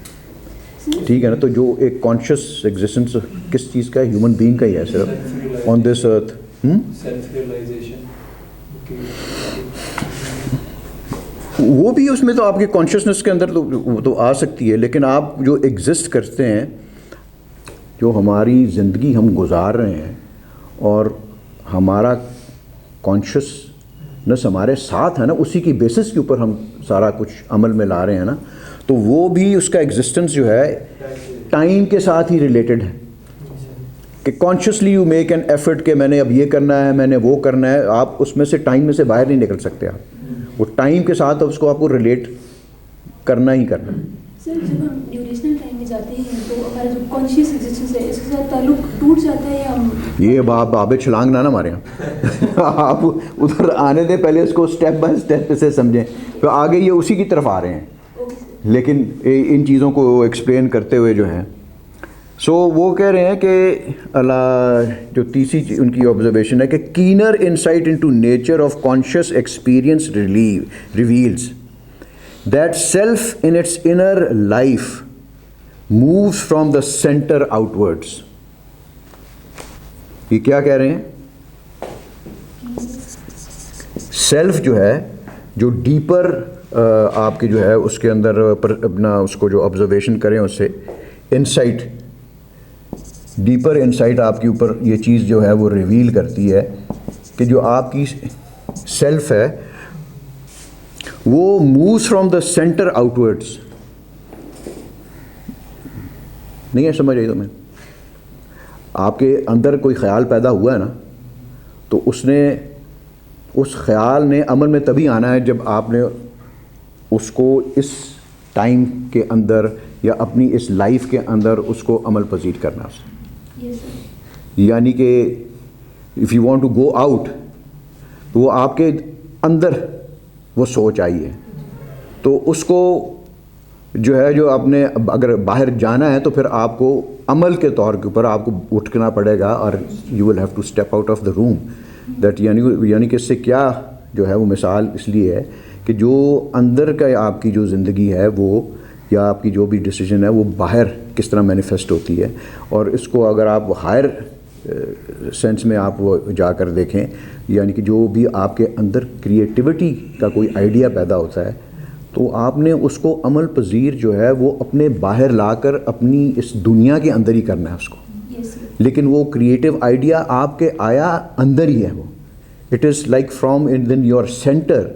ٹھیک ہے نا. تو جو ایک کانشیس ایگزسٹنس کس چیز کا ہے؟ ہیومن بینگ کا ہی ہے صرف آن دس ارتھ. وہ بھی اس میں تو آپ کے کانشیسنس کے اندر تو آ سکتی ہے, لیکن آپ جو ایگزسٹ کرتے ہیں, جو ہماری زندگی ہم گزار رہے ہیں اور ہمارا کانشیسنس ہمارے ساتھ ہے نا, اسی کی بیسس کے اوپر ہم سارا کچھ عمل میں لا رہے ہیں نا, تو وہ بھی اس کا ایگزسٹنس جو ہے ٹائم کے ساتھ ہی ریلیٹڈ ہے. کہ consciously you make an effort کہ میں نے اب یہ کرنا ہے, میں نے وہ کرنا ہے, آپ اس میں سے ٹائم میں سے باہر نہیں نکل سکتے. آپ وہ ٹائم کے ساتھ اس کو آپ کو ریلیٹ کرنا ہی کرنا ہے. سر جب ہم ڈیوریشنل ٹائم میں جاتے ہیں تو ہمارا جو کانشیس ایگزسٹنس ہے اس کے ساتھ تعلق ٹوٹ جاتا ہے یا ہم یہ باب چھلانگ نہ مارے آپ ادھر آنے دیں, پہلے اس کو اسٹیپ بائی اسٹیپ سے سمجھیں, تو آگے یہ اسی کی طرف آ رہے ہیں. لیکن ان چیزوں کو ایکسپلین کرتے ہوئے جو ہے سو وہ کہہ رہے ہیں کہ اللہ جو تیسری ان کی آبزرویشن ہے کہ keener insight into nature of conscious experience reveals that self in its inner life moves from the center outwards. یہ کیا کہہ رہے ہیں؟ سیلف جو ہے, جو ڈیپر آپ کی جو ہے اس کے اندر اپنا اس کو جو آبزرویشن کریں اس سے انسائٹ, ڈیپر انسائٹ آپ کے اوپر یہ چیز جو ہے وہ ریویل کرتی ہے کہ جو آپ کی سیلف ہے وہ moves from the centre out words. نہیں ہے سمجھ آئی تمہیں؟ آپ کے اندر کوئی خیال پیدا ہوا ہے نا, تو اس خیال نے عمل میں تبھی آنا ہے جب آپ نے اس کو اس ٹائم کے اندر یا اپنی اس لائف کے اندر اس کو عمل پذیر کرنا. یعنی کہ if you want to go out, تو وہ آپ کے اندر وہ سوچ آئی ہے, تو اس کو جو ہے جو آپ نے اگر باہر جانا ہے تو پھر آپ کو عمل کے طور کے اوپر آپ کو اٹھنا پڑے گا, اور you will have to step out of the room that. یعنی کہ اس سے کیا جو ہے وہ مثال اس لیے ہے کہ جو اندر کا آپ کی جو زندگی ہے وہ یا آپ کی جو بھی ڈیسیژن ہے وہ باہر کس طرح مینیفیسٹ ہوتی ہے. اور اس کو اگر آپ ہائر سینس میں آپ وہ جا کر دیکھیں, یعنی کہ جو بھی آپ کے اندر کریٹیوٹی کا کوئی آئیڈیا پیدا ہوتا ہے تو آپ نے اس کو عمل پذیر جو ہے وہ اپنے باہر لا کر اپنی اس دنیا کے اندر ہی کرنا ہے اس کو. لیکن وہ کریٹیو آئیڈیا آپ کے آیا اندر ہی ہے, وہ it is like from within your centre,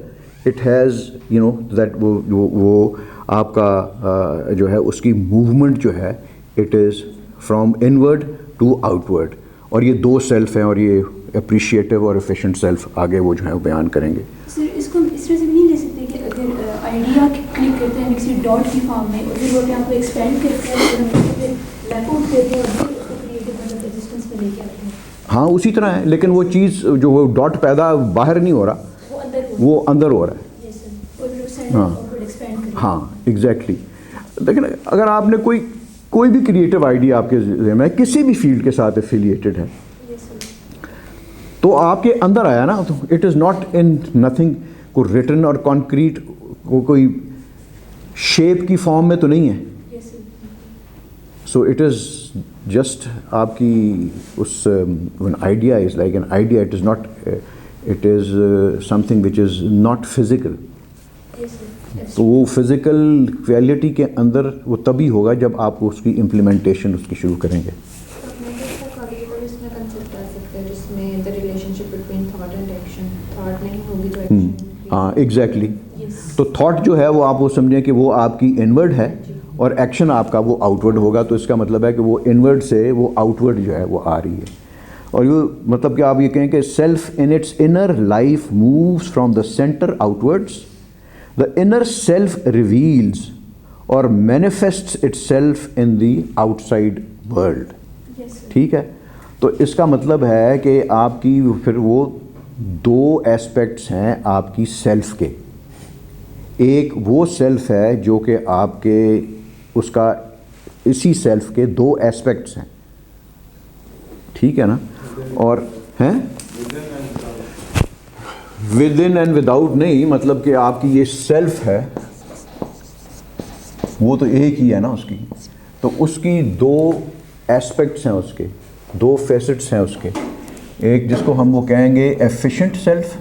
it has you know that وہ آپ کا جو ہے اس کی موومنٹ جو ہے it is from inward to outward. اور یہ دو سیلف ہیں, اور یہ اپریشیٹو اور ایفیشینٹ سیلف آگے وہ جو ہے وہ بیان کریں گے. سر اس کو اس طرح سے نہیں لے سکتے کہ اگر آئیڈیا کلک کرتے ہیں کسی ڈاٹ کی فارم میں اور پھر وہ آپ کو ایکسپینڈ کرتے ہیں اور پھر لیپ آؤٹ کرتے ہیں اور پھر اس کو کریٹو مطلب ایگزسٹنس میں لے کے آتے ہیں. ہاں اسی طرح ہے, لیکن وہ چیز جو وہ ڈاٹ پیدا باہر نہیں ہو رہا, وہ اندر ہو رہا ہے. یس سر, اور پھر سینڈ آؤٹ ورڈ ایکسپینڈ کرتے ہیں. ہاں ایگزیکٹلی. لیکن اگر آپ نے کوئی بھی کریٹو آئیڈیا آپ کے ذہن میں کسی بھی فیلڈ کے ساتھ ایفیلیٹڈ ہے تو آپ کے اندر آیا نا, تو it is not in nothing کو ریٹن اور کانکریٹ کوئی شیپ کی فارم میں تو نہیں ہے. سو اٹ از جسٹ آپ کی اس idea is like an idea, it is not, it is something which is not physical. تو وہ فزیکل ریئلٹی کے اندر وہ تبھی ہوگا جب آپ اس کی امپلیمنٹیشن اس کی شروع کریں گے. ہاں ایگزیکٹلی. تو تھاٹ جو ہے وہ آپ وہ سمجھیں کہ وہ آپ کی انورڈ ہے اور ایکشن آپ کا وہ آؤٹ ورڈ ہوگا. تو اس کا مطلب ہے کہ وہ انورڈ سے وہ آؤٹ ورڈ جو ہے وہ آ رہی ہے. اور یہ مطلب کہ آپ یہ کہیں کہ self in its inner life moves from the centre out words. The inner self reveals or manifests itself in the outside world. ٹھیک ہے. تو اس کا مطلب ہے کہ آپ کی پھر وہ دو ایسپیکٹس ہیں آپ کی سیلف کے. ایک وہ سیلف ہے جو کہ آپ کے اس کا اسی سیلف کے دو ایسپیکٹس ہیں. ٹھیک ہے نا. اور ہیں with in and with out نہیں, مطلب کہ آپ کی یہ سیلف ہے وہ تو ایک ہی ہے نا اس کی. تو اس کی دو ایسپیکٹس ہیں, اس کے دو فیسٹس ہیں اس کے. ایک جس کو ہم وہ کہیں گے ایفیشینٹ سیلف,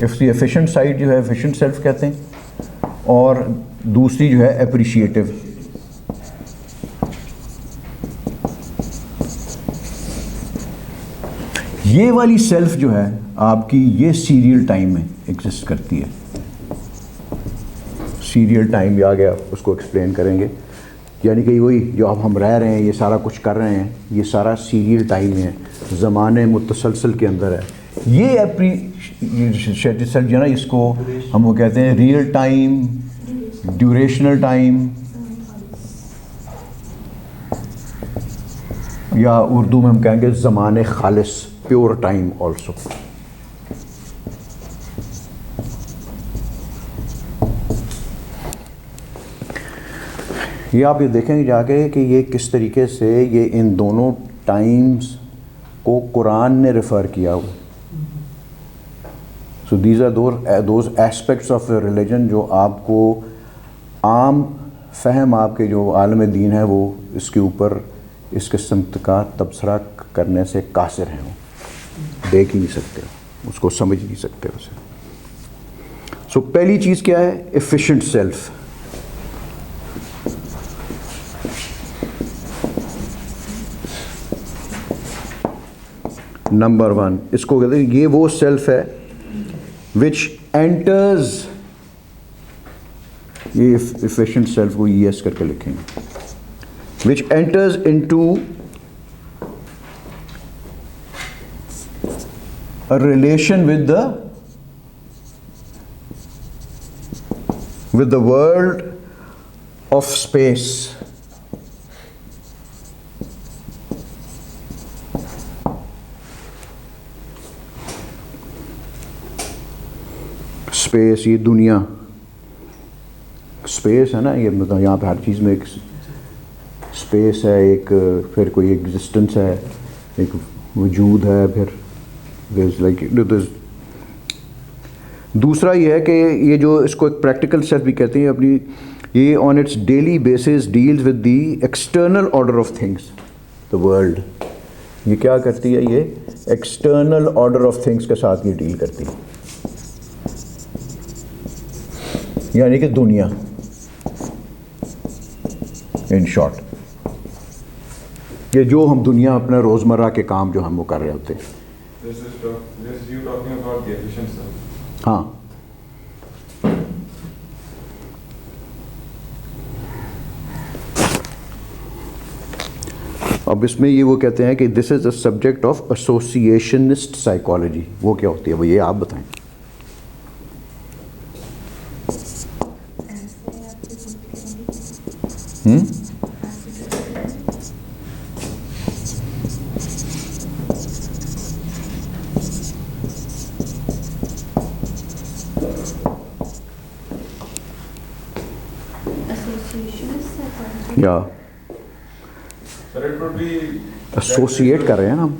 اس کی ایفیشینٹ سائڈ جو ہے ایفیشینٹ سیلف کہتے ہیں, اور دوسری جو ہے اپریشیٹو. یہ والی سیلف جو ہے آپ کی یہ سیریل ٹائم میں ایگزسٹ کرتی ہے. سیریل ٹائم بھی آ گیا, اس کو ایکسپلین کریں گے. یعنی کہ وہی جو اب ہم رہ رہے ہیں, یہ سارا کچھ کر رہے ہیں, یہ سارا سیریل ٹائم ہے, زمانے متسلسل کے اندر ہے. یہ اپریشیٹو سیلف جو ہے نا, اس کو ہم وہ کہتے ہیں ریئل ٹائم, ڈیوریشنل ٹائم, یا اردو میں ہم کہیں گے زمان خالص, پیور ٹائم آلسو. یہ آپ یہ دیکھیں گے جا کے کہ یہ کس طریقے سے یہ ان دونوں ٹائمز کو قرآن نے ریفر کیا ہوا. So these are those aspects of religion جو آپ کو عام فہم آپ کے جو عالم دین ہے وہ اس کے اوپر اس قسم کا تبصرہ کرنے سے قاصر ہیں. دیکھ ہی نہیں سکتے, اس کو سمجھ نہیں سکتے اسے. سو پہلی چیز کیا ہے؟ Efficient self. نمبر ون, اس کو کہتے ہیں یہ وہ سیلف ہے وچ اینٹرز, یہ ایفیشینٹ سیلف کو یس کر کے لکھیں گے, which enters into a relation with the world of space. Space, یہ دنیا اسپیس ہے نا, یہ مطلب یہاں پہ ہر چیز میں ایک اسپیس ہے, ایک پھر کوئی ایگزسٹنس ہے, ایک وجود ہے, پھر لائک دوسرا یہ ہے کہ یہ جو اس کو ایک پریکٹیکل سیلف بھی کہتے ہیں اپنی, یہ on its daily basis deals with the external order of things, the world. یہ کیا کرتی ہے؟ یہ ایکسٹرنل آرڈر آف تھنگس کے ساتھ یہ ڈیل کرتی ہے. یعنی کہ دنیا ان شارٹ, یہ جو ہم دنیا اپنا روزمرہ کے کام جو ہم وہ کر رہے ہوتے ہیں. ہاں اب اس میں یہ وہ کہتے ہیں کہ this is a subject of associationist psychology. وہ کیا ہوتی ہے وہ یہ آپ بتائیں. یا ایسوسیٹ کر رہے ہیں نا ہم,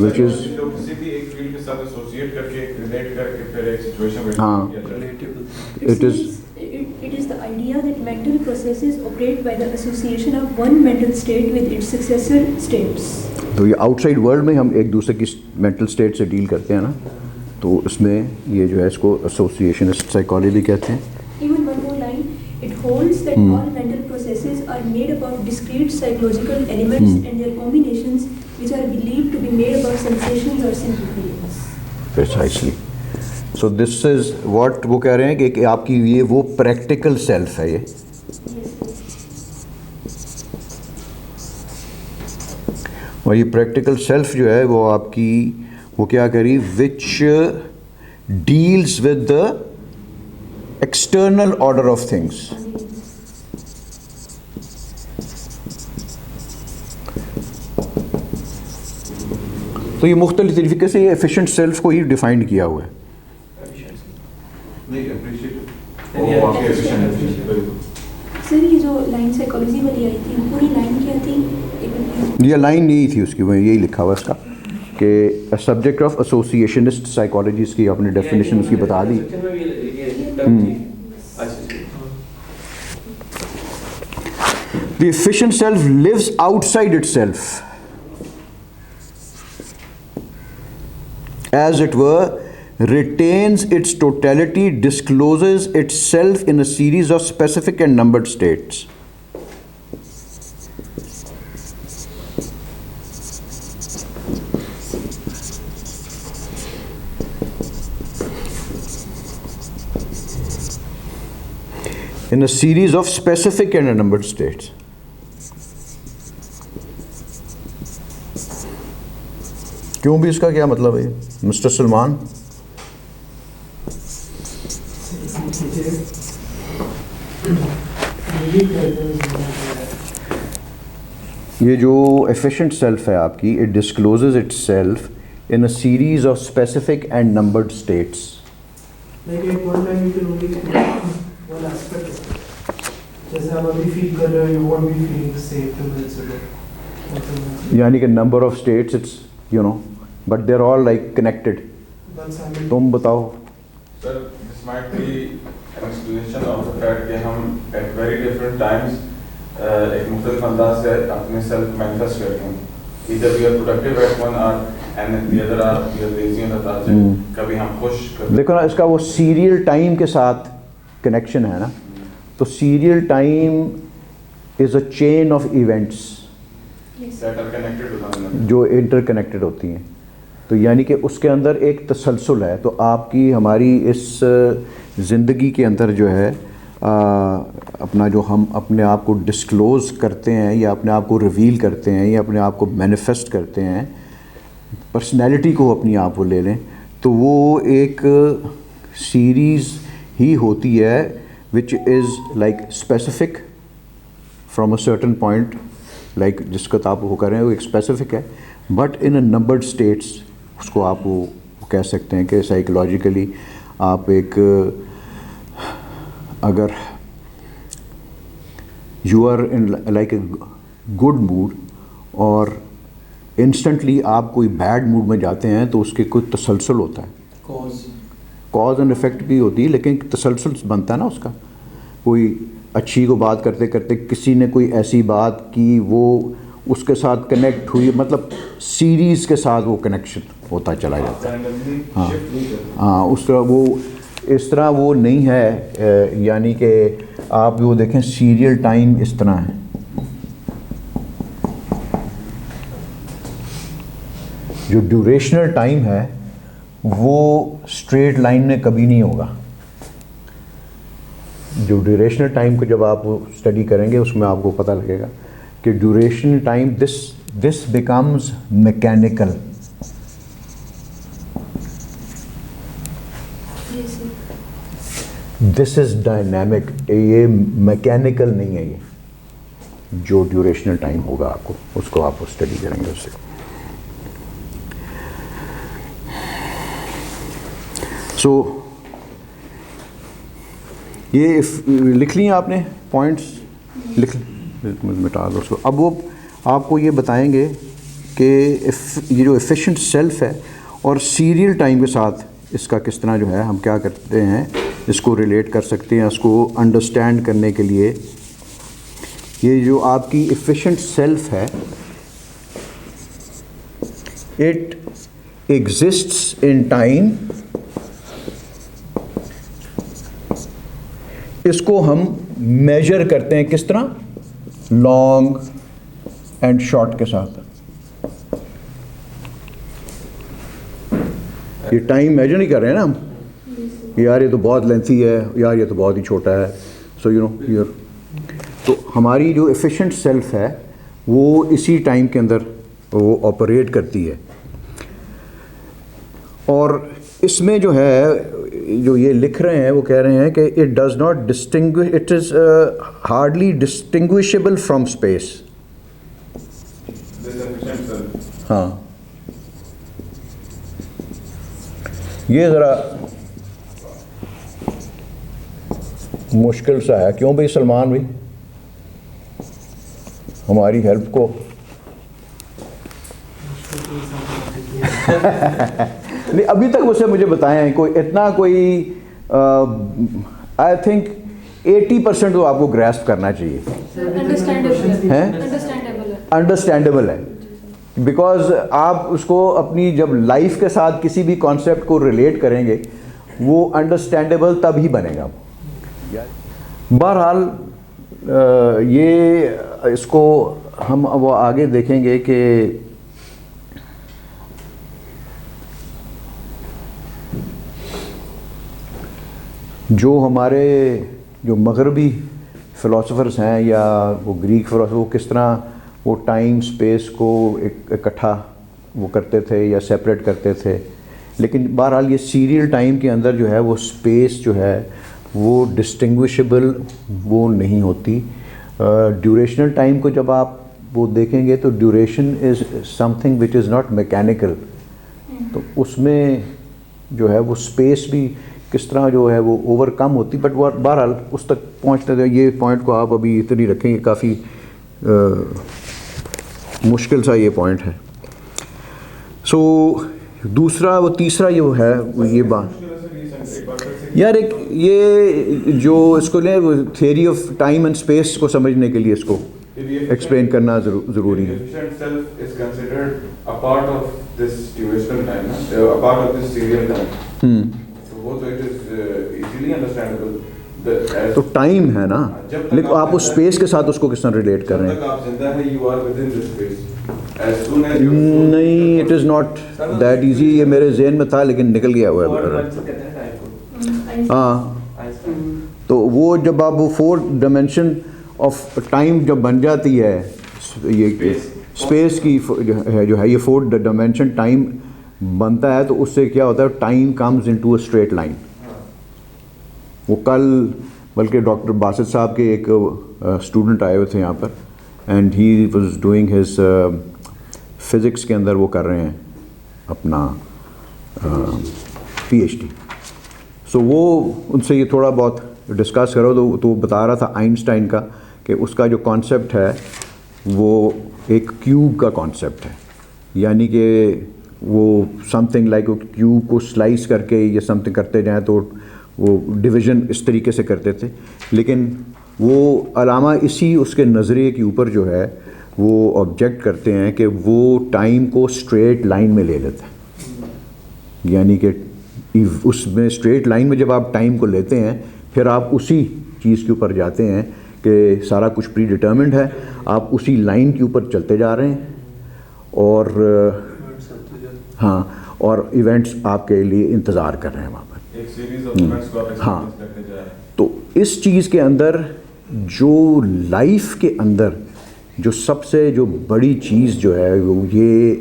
which is ہاں it is It is the idea that mental processes operate by the association of one mental state with its successor states. تو یہ آؤٹ سائڈ ورلڈ میں ہم ایک دوسرے کی مینٹل اسٹیٹ سے ڈیل کرتے ہیں نا, تو اس میں یہ جو ہے اس کو ایسوسیشنسٹ سائیکالوجی بھی کہتے ہیں. Even one more line, it holds that all mental processes are made up of discrete psychological elements and their combinations which are believed to be made up of sensations or simple feelings. Precisely. So this is what وہ کہہ رہے ہیں کہ آپ کی یہ وہ practical self ہے. یہ اور یہ پریکٹیکل سیلف جو ہے وہ آپ کی وہ کیا کری, which deals with the external order of things. تو یہ مختلف طریقے سے یہ ایفیشینٹ سیلف کو ہی ڈیفائن کیا ہوا ہے. سر یہ جو لائن سائیکالوجی والی آئی تھی پوری لائن کیا تھی؟ یہ لائن نہیں تھی اس کی, وہ یہی لکھا ہوا اس کا کہ سبجیکٹ آف ایسوسیشنسٹ سائیکالوجی, اس کی اپنی ڈیفینیشن اس کی بتا دی. The efficient self lives outside itself, as it were, retains its totality, discloses itself in a series of specific and numbered states. In a series of specific and numbered states. کیوں بھی اس کا کیا مطلب ہے mister Salman? یہ جو efficient self ہے آپ کی, it discloses itself in a series of specific and numbered states. یعنی کہ number of states it's you know, but they're all like connected. تم بتاؤ. Sir, this might be an explanation of the fact کہ ہم at very different times ایک مختلف انداز سے اپنے self manifest کرتے ہیں. Either we are productive at one hour and the other hour we are lazy on the other. کبھی ہم خوش. دیکھو نا اس کا وہ سیریل ٹائم کے ساتھ کنیکشن ہے نا, تو serial time is a chain of events جو انٹر کنیکٹڈ ہوتی ہیں. تو یعنی کہ اس کے اندر ایک تسلسل ہے. تو آپ کی ہماری اس زندگی کے اندر جو ہے اپنا جو ہم اپنے آپ کو ڈسکلوز کرتے ہیں یا اپنے آپ کو ریویل کرتے ہیں یا اپنے آپ کو مینیفیسٹ کرتے ہیں, پرسنالٹی کو اپنی آپ کو لے لیں, تو وہ ایک سیریز ہی ہوتی ہے which is like specific from a certain point, like جس کا آپ وہ کر رہے ہیں وہ ایک اسپیسیفک ہے, but in a numbered states. اس کو آپ وہ کہہ سکتے ہیں کہ سائیکولوجیکلی آپ ایک اگر you are in like a good mood اور انسٹنٹلی آپ کوئی بیڈ موڈ میں جاتے ہیں تو اس کے کوئی تسلسل ہوتا ہے, کاز اینڈ افیکٹ بھی ہوتی ہے, لیکن تسلسل بنتا ہے نا اس کا. کوئی اچھی کو بات کرتے کرتے کسی نے کوئی ایسی بات کی وہ اس کے ساتھ کنیکٹ ہوئی, مطلب سیریز کے ساتھ وہ کنیکشن ہوتا چلا جاتا ہے. ہاں اس طرح وہ نہیں ہے. یعنی کہ آپ وہ دیکھیں سیریل ٹائم اس طرح ہے, جو ڈیوریشنل ٹائم ہے وہ اسٹریٹ لائن میں کبھی نہیں ہوگا. جو ڈیوریشنل ٹائم کو جب آپ اسٹڈی کریں گے اس میں آپ کو پتہ لگے گا کہ durational time this becomes mechanical. This is dynamic. یہ میکینیکل نہیں ہے. یہ جو ڈیوریشنل ٹائم ہوگا آپ کو اس کو آپ اسٹڈی کریں گے اس سے. سو یہ لکھ لی آپ نے پوائنٹس لکھ مٹا دو اس کو. اب وہ آپ کو یہ بتائیں گے کہ یہ جو ایفیشینٹ سیلف ہے اور سیریل ٹائم کے ساتھ اس کا کس طرح جو ہے ہم کیا کرتے ہیں اس کو ریلیٹ کر سکتے ہیں. اس کو انڈرسٹینڈ کرنے کے لیے یہ جو آپ کی ایفیشینٹ سیلف ہے, اٹ ایگزسٹس ان ٹائم. اس کو ہم میجر کرتے ہیں کس طرح, لانگ اینڈ شارٹ کے ساتھ. یہ ٹائم میجر نہیں کر رہے ہیں نا ہم, یار یہ تو بہت لینتھی ہے, یار یہ تو بہت ہی چھوٹا ہے. سو یو نو یور, تو ہماری جو ایفیشینٹ سیلف ہے وہ اسی ٹائم کے اندر وہ آپریٹ کرتی ہے. اور اس میں جو ہے جو یہ لکھ رہے ہیں وہ کہہ رہے ہیں کہ it does not distinguish, it is hardly distinguishable from space. ہاں یہ ذرا مشکل سا ہے. کیوں بھائی سلمان بھائی ہماری ہیلپ کو نہیں ابھی تک اسے مجھے بتائیں کوئی اتنا کوئی آئی تھنک 80% تو آپ کو گریسپ کرنا چاہیے. انڈرسٹینڈیبل ہے بیکاز آپ اس کو اپنی جب لائف کے ساتھ کسی بھی کانسیپٹ کو ریلیٹ کریں گے وہ انڈرسٹینڈیبل تب ہی بنے گا. بہرحال یہ اس کو ہم وہ آگے دیکھیں گے کہ جو ہمارے جو مغربی فلاسفرز ہیں یا وہ گریک فلاسفر وہ کس طرح وہ ٹائم سپیس کو اکٹھا وہ کرتے تھے یا سیپریٹ کرتے تھے. لیکن بہرحال یہ سیریل ٹائم کے اندر جو ہے وہ سپیس جو ہے وہ ڈسٹنگوشیبل وہ نہیں ہوتی. ڈیوریشنل ٹائم کو جب آپ وہ دیکھیں گے تو duration is something which is not mechanical. تو اس میں جو ہے وہ سپیس بھی کس طرح جو ہے وہ اوور کم ہوتی. بٹ بہرحال اس تک پہنچتے تھے. یہ پوائنٹ کو آپ ابھی اتنی رکھیں گے, کافی مشکل سا یہ پوائنٹ ہے. سو دوسرا وہ تیسرا یہ ہے یہ بات یار ایک یہ جو اس کو لیں theory of time and space کو سمجھنے کے لیے اس کو ایکسپلین کرنا ضروری ہے. تو ٹائم ہے نا, لیکن آپ اس اسپیس کے ساتھ اس کو کس طرح ریلیٹ کر رہے ہیں. نہیں it is not that easy. یہ میرے ذہن میں تھا لیکن نکل گیا ہوا ہے. ہاں تو وہ جب آپ وہ 4 ڈائمینشن آف ٹائم جب بن جاتی ہے یہ اسپیس کی جو ہے یہ 4 ڈائمینشن ٹائم بنتا ہے تو اس سے کیا ہوتا ہے ٹائم کمز انٹو اے اسٹریٹ لائن. وہ کل بلکہ ڈاکٹر باسط صاحب کے ایک اسٹوڈنٹ آئے ہوئے تھے یہاں پر and he was doing his physics کے اندر وہ کر رہے ہیں اپنا پی ایچ ڈی. سو وہ ان سے یہ تھوڑا بہت ڈسکس کرو تو وہ بتا رہا تھا آئنسٹائن کا کہ اس کا جو کانسیپٹ ہے وہ ایک کیوب کا کانسیپٹ ہے. یعنی کہ وہ سم تھنگ لائک کیوب کو سلائس کر کے یا سم تھنگ کرتے جائیں تو وہ ڈویژن اس طریقے سے کرتے تھے. لیکن وہ علامہ اسی اس کے نظریے کے اوپر جو ہے وہ آبجیکٹ کرتے ہیں کہ وہ ٹائم کو اسٹریٹ لائن میں لے لیتے ہیں. یعنی کہ اس میں اسٹریٹ لائن میں جب آپ ٹائم کو لیتے ہیں پھر آپ اسی چیز کے اوپر جاتے ہیں کہ سارا کچھ پری ڈٹرمنڈ ہے, آپ اسی لائن کے اوپر چلتے جا رہے ہیں اور ہاں اور ایونٹس آپ کے لیے انتظار کر رہے ہیں وہاں پر. ہاں تو اس چیز کے اندر جو لائف کے اندر جو سب سے جو بڑی چیز جو ہے وہ یہ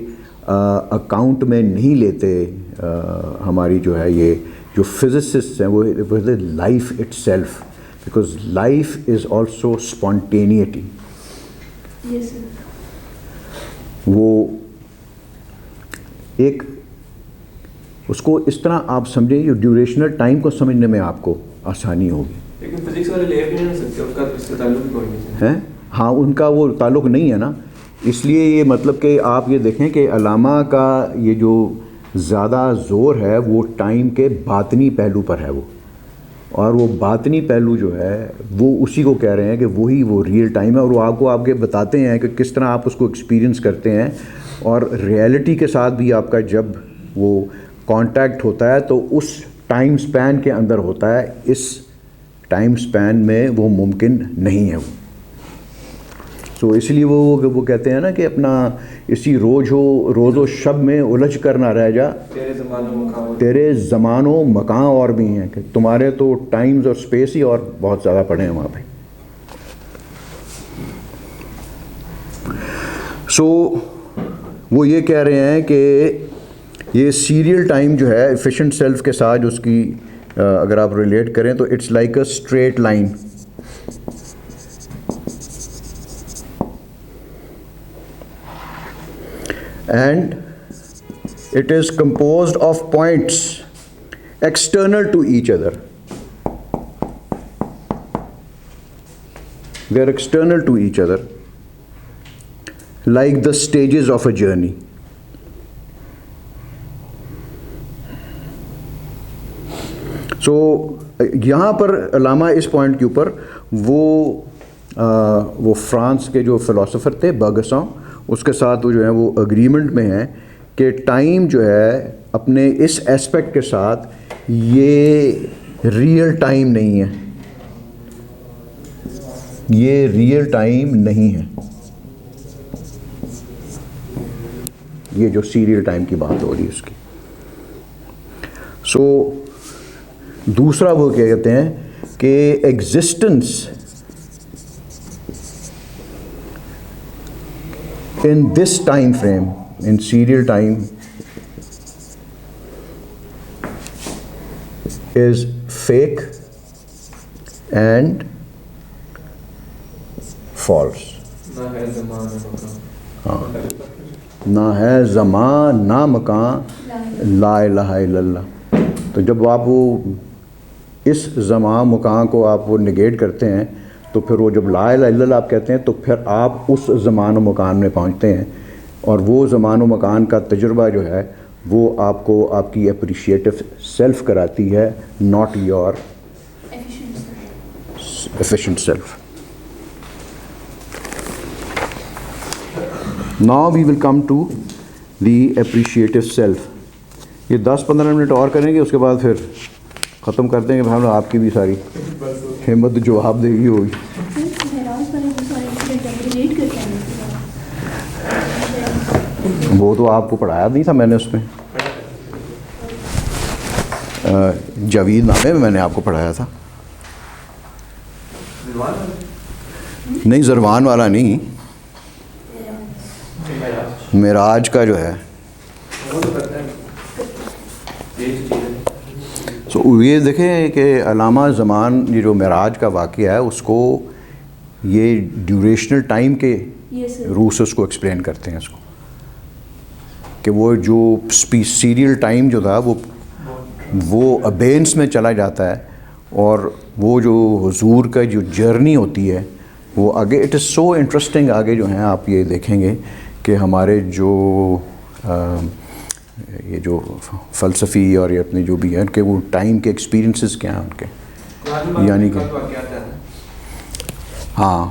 اکاؤنٹ میں نہیں لیتے ہماری جو ہے یہ جو فزسسٹ ہیں وہ life itself, because life is also spontaneity. وہ ایک اس کو اس طرح آپ سمجھیں جو ڈیوریشنل ٹائم کو سمجھنے میں آپ کو آسانی ہوگی. لیکن فزکس والے لے بھی نہیں سکتے, اس کا تعلق بھی کوئی نہیں ہے. ہاں ان کا وہ تعلق نہیں ہے نا، اس لیے یہ مطلب کہ آپ یہ دیکھیں کہ علامہ کا یہ جو زیادہ زور ہے وہ ٹائم کے باطنی پہلو پر ہے وہ، اور وہ باطنی پہلو جو ہے وہ اسی کو کہہ رہے ہیں کہ وہی وہ ریئل ٹائم ہے، اور وہ آپ کو آپ کے بتاتے ہیں کہ کس طرح آپ اس کو ایکسپیرینس کرتے ہیں، اور ریئلٹی کے ساتھ بھی آپ کا جب وہ کانٹیکٹ ہوتا ہے تو اس ٹائم سپین کے اندر ہوتا ہے، اس ٹائم سپین میں وہ ممکن نہیں ہے وہ. سو اس لیے وہ کہتے ہیں نا کہ اپنا اسی روز و شب میں الجھ کر نہ رہ جا، تیرے زمان و مکان اور بھی ہیں، کہ تمہارے تو ٹائمز اور سپیس ہی اور بہت زیادہ پڑے ہیں وہاں پہ. سو وہ یہ کہہ رہے ہیں کہ یہ سیریل ٹائم جو ہے ایفیشینٹ سیلف کے ساتھ اس کی اگر آپ ریلیٹ کریں تو it's like a straight line. And it is composed of points external to each other. They are external to each other, like the stages of a journey. So یہاں پر علامہ اس point کے اوپر وہ فرانس کے جو philosopher تھے برگسون، اس کے ساتھ وہ جو ہے وہ اگریمنٹ میں ہیں کہ ٹائم جو ہے اپنے اس ایسپیکٹ کے ساتھ یہ ریئل ٹائم نہیں ہے، یہ ریئل ٹائم نہیں ہے، یہ جو سیریل ٹائم کی بات ہو رہی ہے اس کی. سو دوسرا وہ کیا کہتے ہیں کہ existence in this time frame, in serial time, is fake and false. نہ ہے زمان نہ مکان لا الہ الا اللہ. تو جب آپ وہ اس زمان مکان کو آپ وہ نگیٹ کرتے ہیں تو پھر وہ جب لا الہ الا اللہ آپ کہتے ہیں تو پھر آپ اس زمان و مکان میں پہنچتے ہیں، اور وہ زمان و مکان کا تجربہ جو ہے وہ آپ کو آپ کی اپریشیٹو سیلف کراتی ہے، not your efficient self. Now we will come to the appreciative self. یہ 10-15 منٹ اور کریں گے، اس کے بعد پھر ختم کر دیں گے. ہم آپ کی بھی ساری ہمت جواب دے گی ہوگی. وہ تو آپ کو پڑھایا نہیں تھا میں نے، اس میں جاوید نامے میں نے آپ کو پڑھایا تھا. نہیں زروان والا نہیں، معراج کا جو ہے. سو یہ دیکھیں کہ علامہ زمان یہ جو معراج کا واقعہ ہے اس کو یہ ڈیوریشنل ٹائم کے روح سے اس کو ایکسپلین کرتے ہیں، اس کو کہ وہ جو سیریل ٹائم جو تھا وہ ابینس میں چلا جاتا ہے، اور وہ جو حضور کا جو جرنی ہوتی ہے وہ آگے اٹ از سو انٹرسٹنگ. آگے جو ہیں آپ یہ دیکھیں گے کہ ہمارے یہ جو فلسفی اور یہ اپنے جو بھی ہیں کہ وہ ٹائم کے ایکسپیرینسز کیا ہیں ان کے، یعنی کہ ہاں،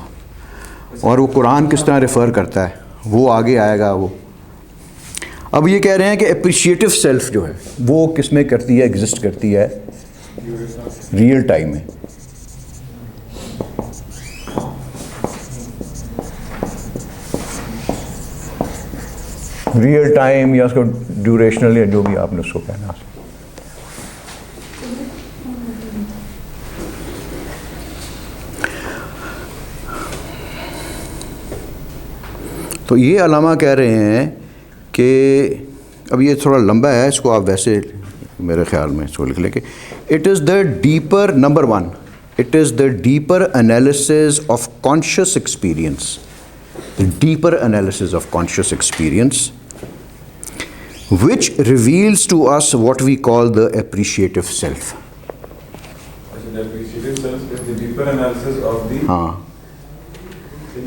اور وہ قرآن کس طرح ریفر کرتا ہے وہ آگے آئے گا. وہ اب یہ کہہ رہے ہیں کہ اپریشیٹو سیلف جو ہے وہ کس میں کرتی ہے، ایگزسٹ کرتی ہے ریئل ٹائم میں. ریئل ٹائم یا اس کو ڈیوریشنل یا جو بھی آپ نے اس کو کہنا. تو یہ علامہ کہہ رہے ہیں کہ اب یہ تھوڑا لمبا ہے، اس کو آپ ویسے میرے خیال میں اس کو لکھ لیں کہ it is the deeper number 1 it is the deeper analysis of conscious experience, the deeper analysis of conscious experience, which reveals to us what we call the appreciative self. The appreciative self is the deeper analysis of the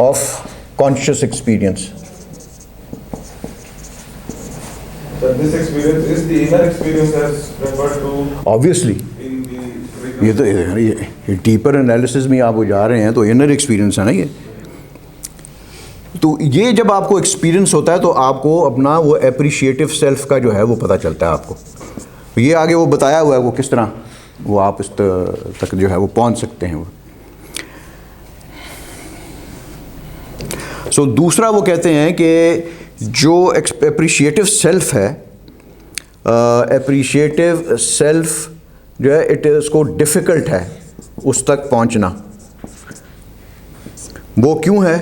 of conscious experience. But this experience is the inner experience as referred to Obviously. in the یہ تو یہ deeper analysis میں آپ وہ جا رہے ہیں تو انر ایکسپیرینس ہے نا یہ. تو یہ جب آپ کو ایکسپیرینس ہوتا ہے تو آپ کو اپنا وہ اپریشیٹو سیلف کا جو ہے وہ پتہ چلتا ہے آپ کو. یہ آگے وہ بتایا ہوا ہے وہ کس طرح وہ آپ اس تک جو ہے وہ پہنچ سکتے ہیں. وہ سو دوسرا وہ کہتے ہیں کہ جو اپریشیٹو سیلف ہے, اپریشیٹو سیلف جو ہے اس کو ڈیفیکلٹ ہے اس تک پہنچنا. وہ کیوں ہے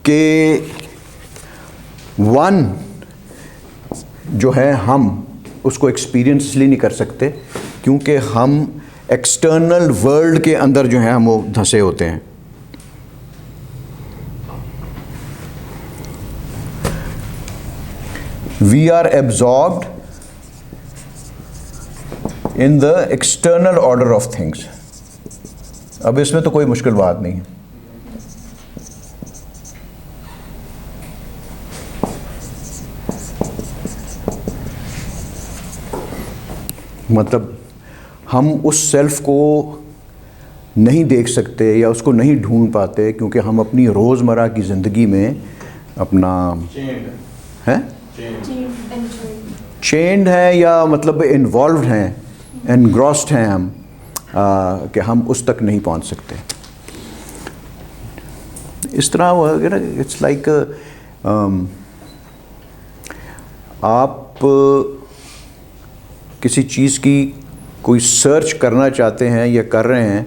کہ ون جو ہے ہم اس کو ایکسپیرئنس اس لیے نہیں کر سکتے کیونکہ ہم ایکسٹرنل ورلڈ کے اندر جو ہیں ہم وہ دھنسے ہوتے ہیں. We are absorbed in the external order of things. اب اس میں تو کوئی مشکل بات نہیں ہے. مطلب ہم اس سیلف کو نہیں دیکھ سکتے یا اس کو نہیں ڈھونڈ پاتے کیونکہ ہم اپنی روزمرہ کی زندگی میں اپنا ہے چینڈ ہیں یا مطلب انوالوڈ ہیں, انگراسڈ ہیں ہم کہ ہم اس تک نہیں پہنچ سکتے. اس طرح وہ اٹس لائک آپ کسی چیز کی کوئی سرچ کرنا چاہتے ہیں یا کر رہے ہیں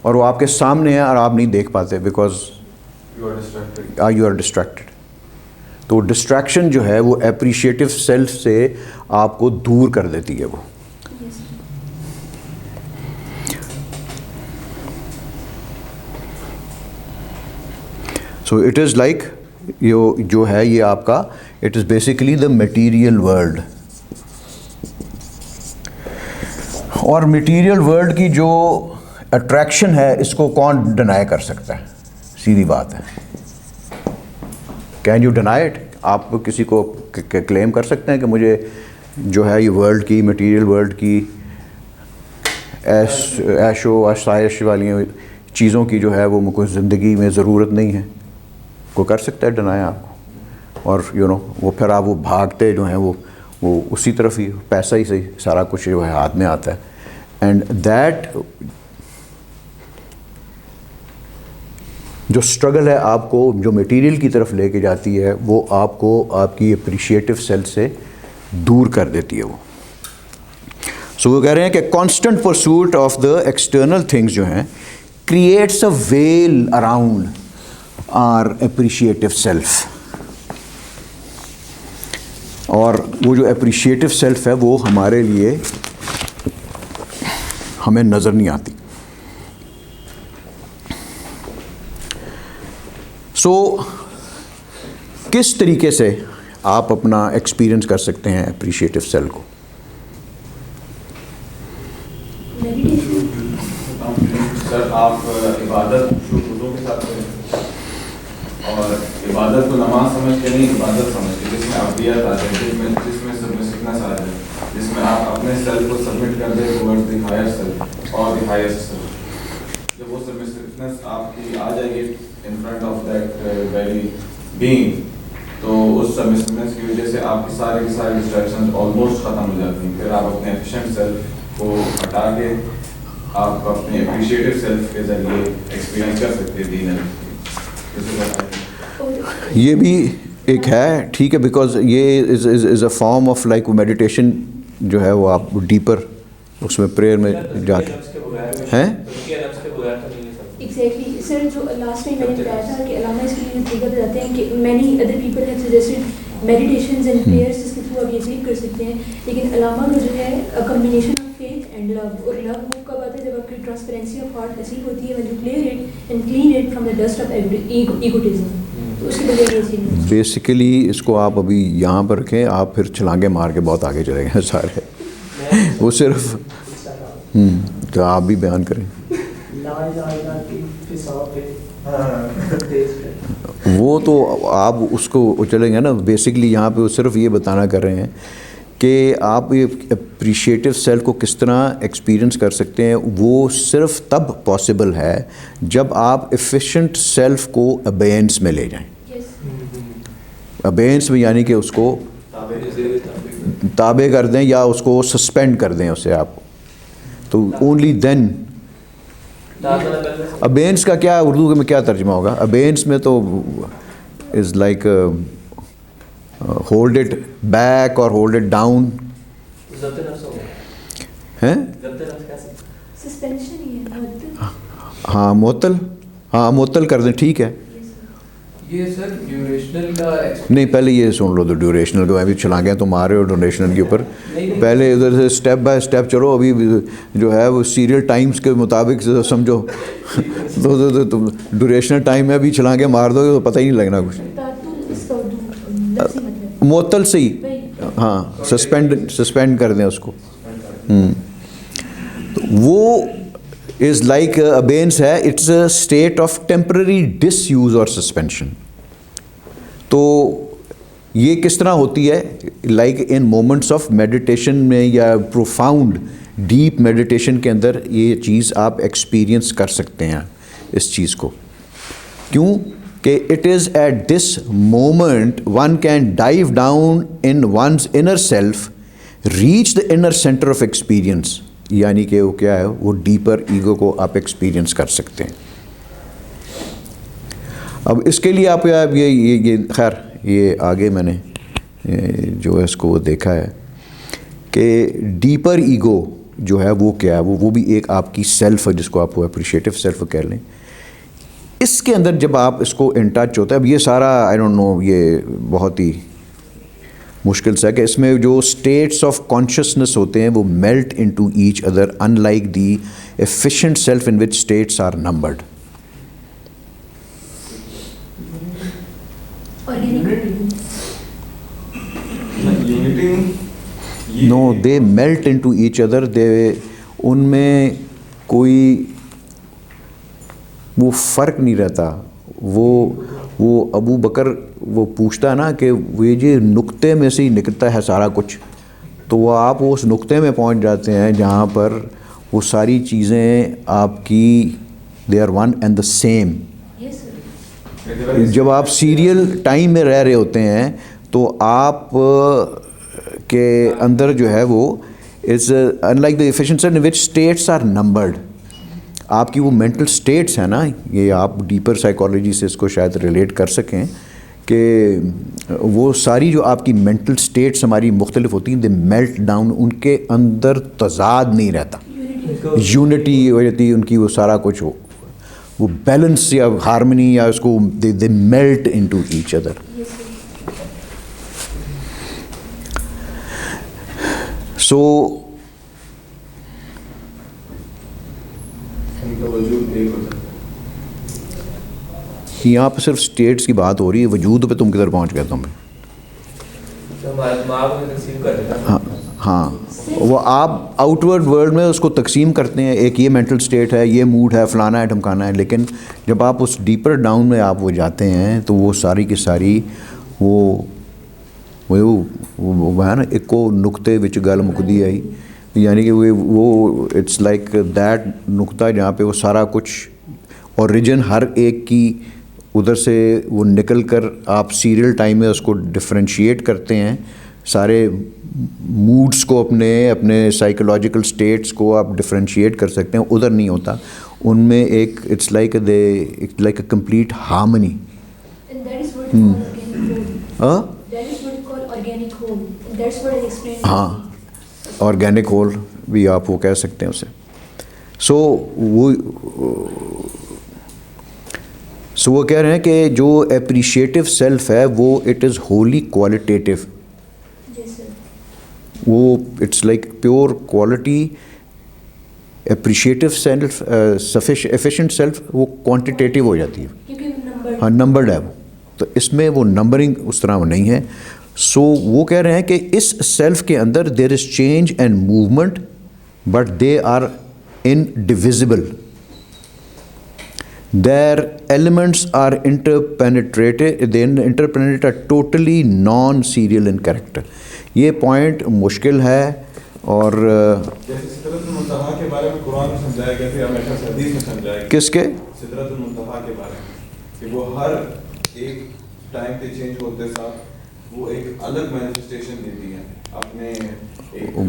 اور وہ آپ کے سامنے ہے اور آپ نہیں دیکھ پاتے بیکاز یو آر ڈسٹریکٹڈ. تو ڈسٹریکشن جو ہے وہ اپریشیٹو سیلف سے آپ کو دور کر دیتی ہے. وہ سو اٹ از لائک جو ہے یہ آپ کا it is basically the material world. اور میٹیریل ورلڈ کی جو اٹریکشن ہے اس کو کون ڈینائی کر سکتا ہے؟ سیدھی بات ہے. Can you deny it? آپ کسی کو کلیم کر سکتے ہیں کہ مجھے جو ہے یہ ورلڈ کی میٹیریل ورلڈ کی ایش و آسائش والی چیزوں کی جو ہے وہ کوئی زندگی میں ضرورت نہیں ہے؟ کوئی کر سکتا ہے ڈینائی آپ کو؟ اور وہ پھر آپ وہ بھاگتے جو ہیں وہ اسی طرف ہی پیسہ ہی صحیح سارا کچھ جو ہے ہاتھ میں آتا ہے. اینڈ دیٹ جو اسٹرگل ہے آپ کو جو میٹیریل کی طرف لے کے جاتی ہے وہ آپ کو آپ کی اپریشیٹو سیلف سے دور کر دیتی ہے. وہ سو وہ کہہ رہے ہیں کہ constant pursuit of the external things جو ہیں creates a veil around our appreciative self. اور وہ جو اپریشیٹو سیلف ہے وہ ہمارے لیے ہمیں نظر نہیں آتی. سو کس طریقے سے آپ اپنا ایکسپیرئنس کر سکتے ہیں اپریشیٹو سیلف کو؟ سر آپ عبادت خودوں کے ساتھ کریں اور عبادت کو نماز سمجھ کے نہیں عبادت سمجھ کے جس میں ابدیت آ جائے جس میں سبمسنس آ جائے جس میں آپ اپنے سیلف کو سبمٹ کر دیں ٹوورڈ دی ہائر سیلف اور دی ہائیسٹ سیلف. جب وہ سبمسنس آپ کی آ جائے گی in front of that very being تو اس سبمسنس کی وجہ سے آپ کی ساری ڈسٹریکشنز آلموسٹ ختم ہو جاتی ہیں. پھر آپ اپنے ایفیشینٹ سیلف کو ہٹا کے آپ اپنے اپریشیٹو سیلف کے ذریعے ایکسپیرینس کر سکتے ہیں دین. یہ بھی ایک ہے ٹھیک ہے بیکاز یہ از اے فارم آف لائک میڈیٹیشن جو ہے وہ آپ ڈیپر اس میں پریئر میں جا کے ہیں. ایگزیکٹلی سر جو لاسٹ ٹائم میں نے بتایا تھا کہ علامہ اس کے لیے طریقہ بتاتے ہیں کہ many other people have suggested meditations and prayers جس کے تھرو آپ یہ اچیو کر سکتے ہیں لیکن علامہ کا جو ہے کمبینیشن آف فیتھ اینڈ لو. اور لو وہ کب آتا ہے جب آپ کی ٹرانسپیرنسی آف ہارٹ ایسی ہوتی ہے when you clear it and clean it from the dust of egotism. تو اس کے بغیر یہ چیز نہیں. بیسیکلی اس کو آپ ابھی یہاں پر رکھیں, آپ پھر چھلانگے مار کے بہت آگے چلے گئے سارے. وہ صرف تو آپ بھی بیان کریں. وہ تو آپ اس کو چلیں گے نا. بیسکلی یہاں پہ وہ صرف یہ بتانا کر رہے ہیں کہ آپ یہ اپریشیٹو سیلف کو کس طرح ایکسپیرئنس کر سکتے ہیں. وہ صرف تب پاسبل ہے جب آپ ایفیشینٹ سیلف کو ابینس میں لے جائیں. ابینس میں یعنی کہ اس کو تابع کر دیں یا اس کو سسپینڈ کر دیں اسے آپ. تو اونلی دین. ابینس کا کیا اردو میں کیا ترجمہ ہوگا؟ ابینس میں تو is like hold it back اور ہولڈ اٹ ڈاؤن. ہیں ہاں معطل, ہاں معطل کر دیں, ٹھیک ہے. یہ سر ڈیوریشنل کا نہیں, پہلے یہ سن لو تو ڈیوریشنل کو ابھی چلا گئے تم آ رہے ہو ڈیوریشنل کے اوپر. پہلے ادھر سے اسٹیپ بائی اسٹیپ چلو. ابھی جو ہے وہ سیریل ٹائمز کے مطابق سمجھو. تو ڈیوریشنل ٹائم میں ابھی چلا کے مار دو گے تو پتہ ہی نہیں لگنا کچھ. معطل سے ہی ہاں سسپینڈ کر دیں اس کو. تو وہ از لائک ابینس ہے. It's a state of temporary disuse اور سسپینشن. تو یہ کس طرح ہوتی ہے؟ Like in moments of meditation میں یا پروفاؤنڈ ڈیپ میڈیٹیشن کے اندر یہ چیز آپ ایکسپیرئنس کر سکتے ہیں اس چیز کو. کیوں کہ it is at this moment one can dive down in one's inner self, reach the inner centre of experience. یعنی کہ وہ کیا ہے, وہ ڈیپر ایگو کو آپ ایکسپیرئنس کر سکتے ہیں. اب اس کے لیے آپ یہ خیر یہ آگے میں نے جو ہے اس کو دیکھا ہے کہ ڈیپر ایگو جو ہے وہ کیا ہے. وہ بھی ایک آپ کی سیلف ہے جس کو آپ اپریشیٹو سیلف کہہ لیں. اس کے اندر جب آپ اس کو ان ٹچ ہوتا ہے, اب یہ سارا آئی ڈونٹ نو یہ بہت ہی مشکل سے ہے کہ اس میں جو اسٹیٹس آف کانشیسنس ہوتے ہیں وہ melt into each other in like the efficient self in which states are numbered. No they melt into each other. ان میں کوئی وہ فرق نہیں رہتا. وہ ابو بکر وہ پوچھتا ہے نا کہ وہ یہ نقطے میں سے ہی نکلتا ہے سارا کچھ. تو وہ آپ اس نقطے میں پہنچ جاتے ہیں جہاں پر وہ ساری چیزیں آپ کی they are one and the same. جب آپ سیریل ٹائم میں رہ رہے ہوتے ہیں تو آپ کے اندر جو ہے وہ is in like the efficient in which states are numbered. آپ کی وہ مینٹل اسٹیٹس ہیں نا, یہ آپ ڈیپر سائیکالوجی سے اس کو شاید ریلیٹ کر سکیں کہ وہ ساری جو آپ کی مینٹل اسٹیٹس ہماری مختلف ہوتی ہیں, دے میلٹ ڈاؤن. ان کے اندر تضاد نہیں رہتا, یونٹی ہو جاتی ہے ان کی. وہ سارا کچھ وہ بیلنس یا ہارمنی یا اس کو they melt into each other. So یہاں پہ صرف اسٹیٹس کی بات ہو رہی ہے, وجود پہ تم کدھر پہنچ گئے تم. ہاں وہ آپ آؤٹ ورڈ ورلڈ میں اس کو تقسیم کرتے ہیں, ایک یہ مینٹل اسٹیٹ ہے, یہ موڈ ہے, فلانا ہے, ٹھمکانا ہے. لیکن جب آپ اس ڈیپر ڈاؤن میں آپ وہ جاتے ہیں تو وہ ساری کی ساری وہ ہے نا ایک کو نقطے وچ گل مکدی آئی. یعنی کہ وہ اٹس لائک دیٹ نقطہ جہاں پہ وہ سارا کچھ اوریجن ہر ایک کی ادھر سے وہ نکل کر آپ سیریل ٹائم میں اس کو ڈفرینشیٹ کرتے ہیں. سارے موڈس کو اپنے سائیکولوجیکل اسٹیٹس کو آپ ڈفرینشیٹ کر سکتے ہیں. ادھر نہیں ہوتا. ان میں ایک it's like a complete harmony. ہاں آرگینک ہول بھی آپ وہ کہہ سکتے ہیں اسے. سو وہ کہہ رہے ہیں کہ جو اپریشیٹو سیلف ہے وہ اٹ از ہولی کوالٹیٹیو. وہ it's like pure quality appreciative self efficient self وہ کوانٹیٹیو ہو جاتی ہے, کیونکہ ہاں نمبرڈ ہے وہ, تو اس میں وہ نمبرنگ اس طرح وہ نہیں ہے. سو وہ کہہ رہے ہیں کہ اس سیلف کے اندر there is change and movement but they are indivisible. Their elements are interpenetrated are totally non-serial in character. یہ پوائنٹ مشکل ہے. اور جیسے سدرۃ المنتہا کے بارے میں قرآن میں سمجھایا گیا پھر ہمیشہ حدیث میں سمجھایا گیا. کس کے؟ سدرۃ المنتہا کے بارے میں کہ وہ ہر ایک ٹائم کے چینج ہوتے ساتھ وہ ایک الگ مینیفیسٹیشن دیتی ہے اپنے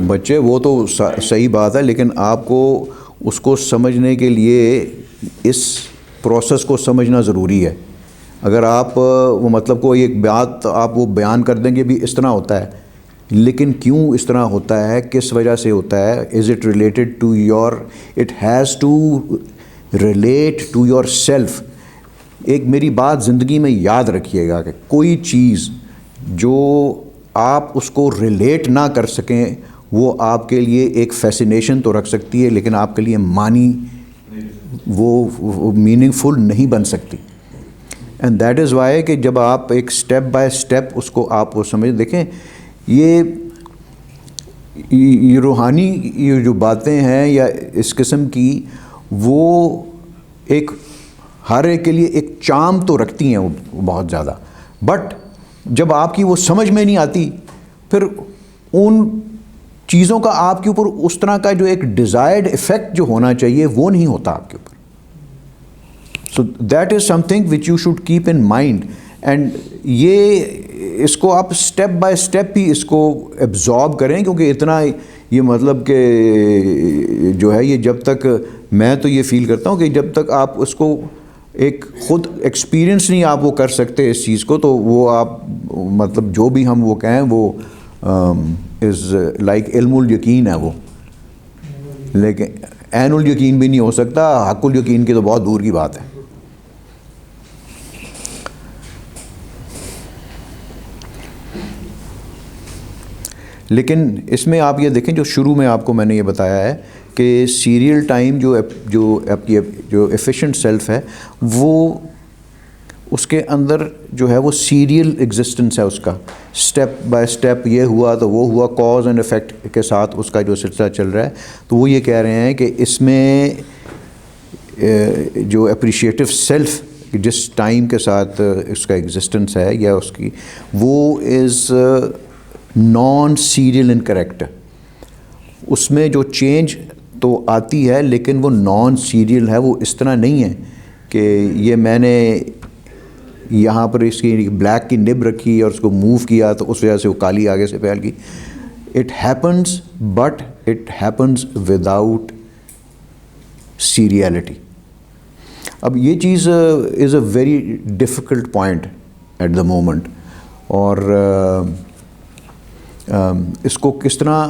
بچے. وہ تو صحیح بات ہے, لیکن آپ کو اس کو سمجھنے کے لیے اس پروسیس کو سمجھنا ضروری ہے. اگر آپ وہ مطلب کوئی ایک بات آپ وہ بیان کر دیں گے بھی اس طرح ہوتا ہے, لیکن کیوں اس طرح ہوتا ہے, کس وجہ سے ہوتا ہے, is it related to your, it has to relate to your self. ایک میری بات زندگی میں یاد رکھیے گا کہ کوئی چیز جو آپ اس کو ریلیٹ نہ کر سکیں وہ آپ کے لیے ایک فیسینیشن تو رکھ سکتی ہے, لیکن آپ کے لیے معنی وہ میننگ فل نہیں بن سکتی. اینڈ دیٹ از وائی کہ جب آپ ایک اسٹیپ بائی اسٹیپ اس کو آپ وہ سمجھ دیکھیں, یہ روحانی یہ جو باتیں ہیں یا اس قسم کی وہ ایک ہر ایک کے لیے ایک چام تو رکھتی ہیں وہ بہت زیادہ, بٹ جب آپ کی وہ سمجھ میں نہیں آتی پھر ان چیزوں کا آپ کے اوپر اس طرح کا جو ایک ڈیزائرڈ ایفیکٹ جو ہونا چاہیے وہ نہیں ہوتا آپ کے اوپر. سو that is something which you should keep in mind. And یہ اس کو آپ اسٹیپ بائی اسٹیپ ہی اس کو ایبزارب کریں, کیونکہ اتنا یہ مطلب کہ جو ہے یہ جب تک میں تو یہ فیل کرتا ہوں کہ جب تک آپ اس کو ایک خود ایکسپیرئنس نہیں آپ وہ کر سکتے اس چیز کو, تو وہ آپ مطلب جو بھی ہم وہ کہیں وہ از لائک علم الیقین ہے وہ, لیکن عین الیقین بھی نہیں ہو سکتا, حق الیقین کی تو بہت دور کی بات ہے. لیکن اس میں آپ یہ دیکھیں جو شروع میں آپ کو میں نے یہ بتایا ہے کہ سیریل ٹائم جو آپ کی جو ایفیشینٹ سیلف ہے وہ اس کے اندر جو ہے وہ سیریل ایگزسٹنس ہے اس کا, اسٹیپ بائی اسٹیپ یہ ہوا تو وہ ہوا, کاز اینڈ افیکٹ کے ساتھ اس کا جو سلسلہ چل رہا ہے. تو وہ یہ کہہ رہے ہیں کہ اس میں جو اپریشیٹو سیلف جس ٹائم کے ساتھ اس کا ایگزسٹنس ہے یا اس کی وہ از نان سیریل ان کریکٹر. اس میں جو چینج تو آتی ہے لیکن وہ نان سیریل ہے, وہ اس طرح نہیں ہے کہ یہ میں نے یہاں پر اس کی بلیک کی نب رکھی اور اس کو موو کیا تو اس وجہ سے وہ کالی آگے سے پھیل گئی. It happens but it happens without seriality. اب یہ چیز is a very difficult point at the moment, اور اس کو کس طرح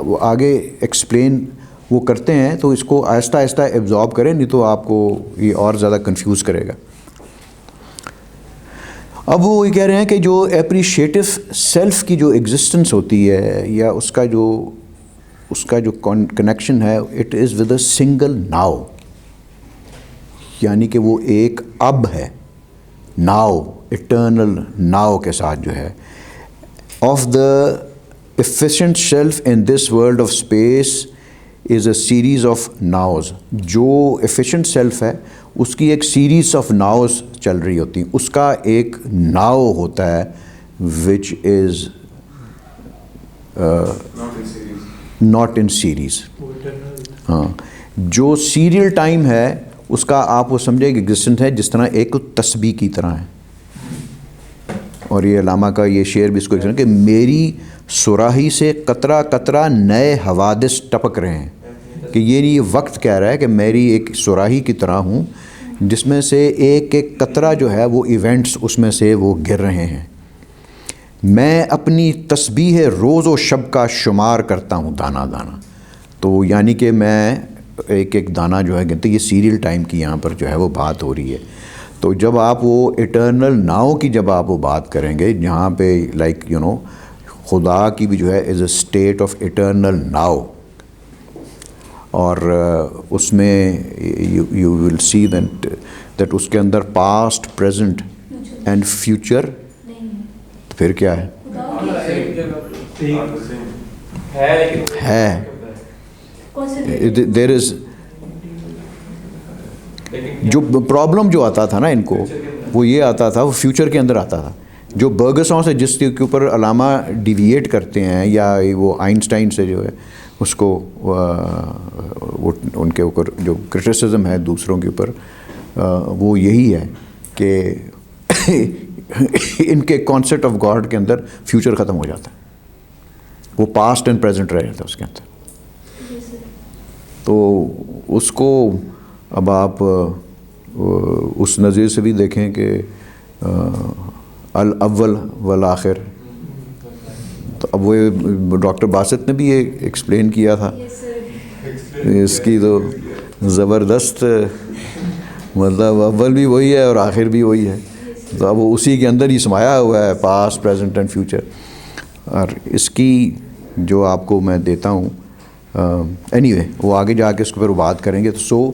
وہ آگے ایکسپلین وہ کرتے ہیں, تو اس کو آہستہ آہستہ ایبزارب کریں, نہیں تو آپ کو یہ اور زیادہ کنفیوز کرے گا. اب وہ یہ کہہ رہے ہیں کہ جو اپریشیٹو سیلف کی جو ایگزسٹنس ہوتی ہے یا اس کا جو کنیکشن ہے, it is with a single now, یعنی کہ وہ ایک اب ہے, ناؤ, ایٹرنل ناؤ کے ساتھ جو ہے. Of the efficient self in this world of space is a series of nows. جو ایفیشینٹ سیلف ہے اس کی ایک سیریز آف ناؤز چل رہی ہوتی ہیں, اس کا ایک ناؤ ہوتا ہے which is not in series. ہاں, جو سیریل ٹائم ہے اس کا آپ وہ سمجھے کہ ایگزسٹنس ہے جس طرح ایک تسبیح کی طرح ہے. اور یہ علامہ کا یہ شعر بھی اس کو کہ میری صراحی سے قطرہ قطرہ نئے حوادث ٹپک رہے ہیں, کہ یہ وقت کہہ رہا ہے کہ میری ایک صراحی کی طرح ہوں جس میں سے ایک ایک قطرہ جو ہے وہ ایونٹس اس میں سے وہ گر رہے ہیں. میں اپنی تسبیح روز و شب کا شمار کرتا ہوں دانہ دانہ. تو یعنی کہ میں ایک ایک دانہ جو ہے گنتے, یہ سیریل ٹائم کی یہاں پر جو ہے وہ بات ہو رہی ہے. تو جب آپ وہ ایٹرنل ناؤ کی جب آپ وہ بات کریں گے جہاں پہ لائک خدا کی بھی جو ہے is a state of eternal now. اور اس میں یو ول سی دیٹ اس کے اندر پاسٹ پریزنٹ اینڈ فیوچر تو پھر کیا ہے دیر از جو پرابلم جو آتا تھا نا ان کو وہ یہ آتا تھا وہ فیوچر کے اندر آتا تھا. جو برگسوں سے جس کے اوپر علامہ ڈیویٹ کرتے ہیں یا وہ آئنسٹائن سے جو ہے اس کو وہ ان کے اوپر جو کرٹیسزم ہے دوسروں کے اوپر وہ یہی ہے کہ ان کے کانسیپٹ آف گاڈ کے اندر فیوچر ختم ہو جاتا ہے, وہ پاسٹ اینڈ پریزنٹ رہ جاتا ہے اس کے اندر. تو اس کو اب آپ اس نظریے سے بھی دیکھیں کہ الاول والآخر, تو اب وہ ڈاکٹر باسط نے بھی یہ ایکسپلین کیا تھا, اس کی تو زبردست مطلب اول بھی وہی ہے اور آخر بھی وہی ہے, تو اب وہ اسی کے اندر ہی سمایا ہوا ہے پاسٹ پریزنٹ اینڈ فیوچر. اور اس کی جو آپ کو میں دیتا ہوں اینی وے وہ آگے جا کے اس کے اوپر بات کریں گے. تو سو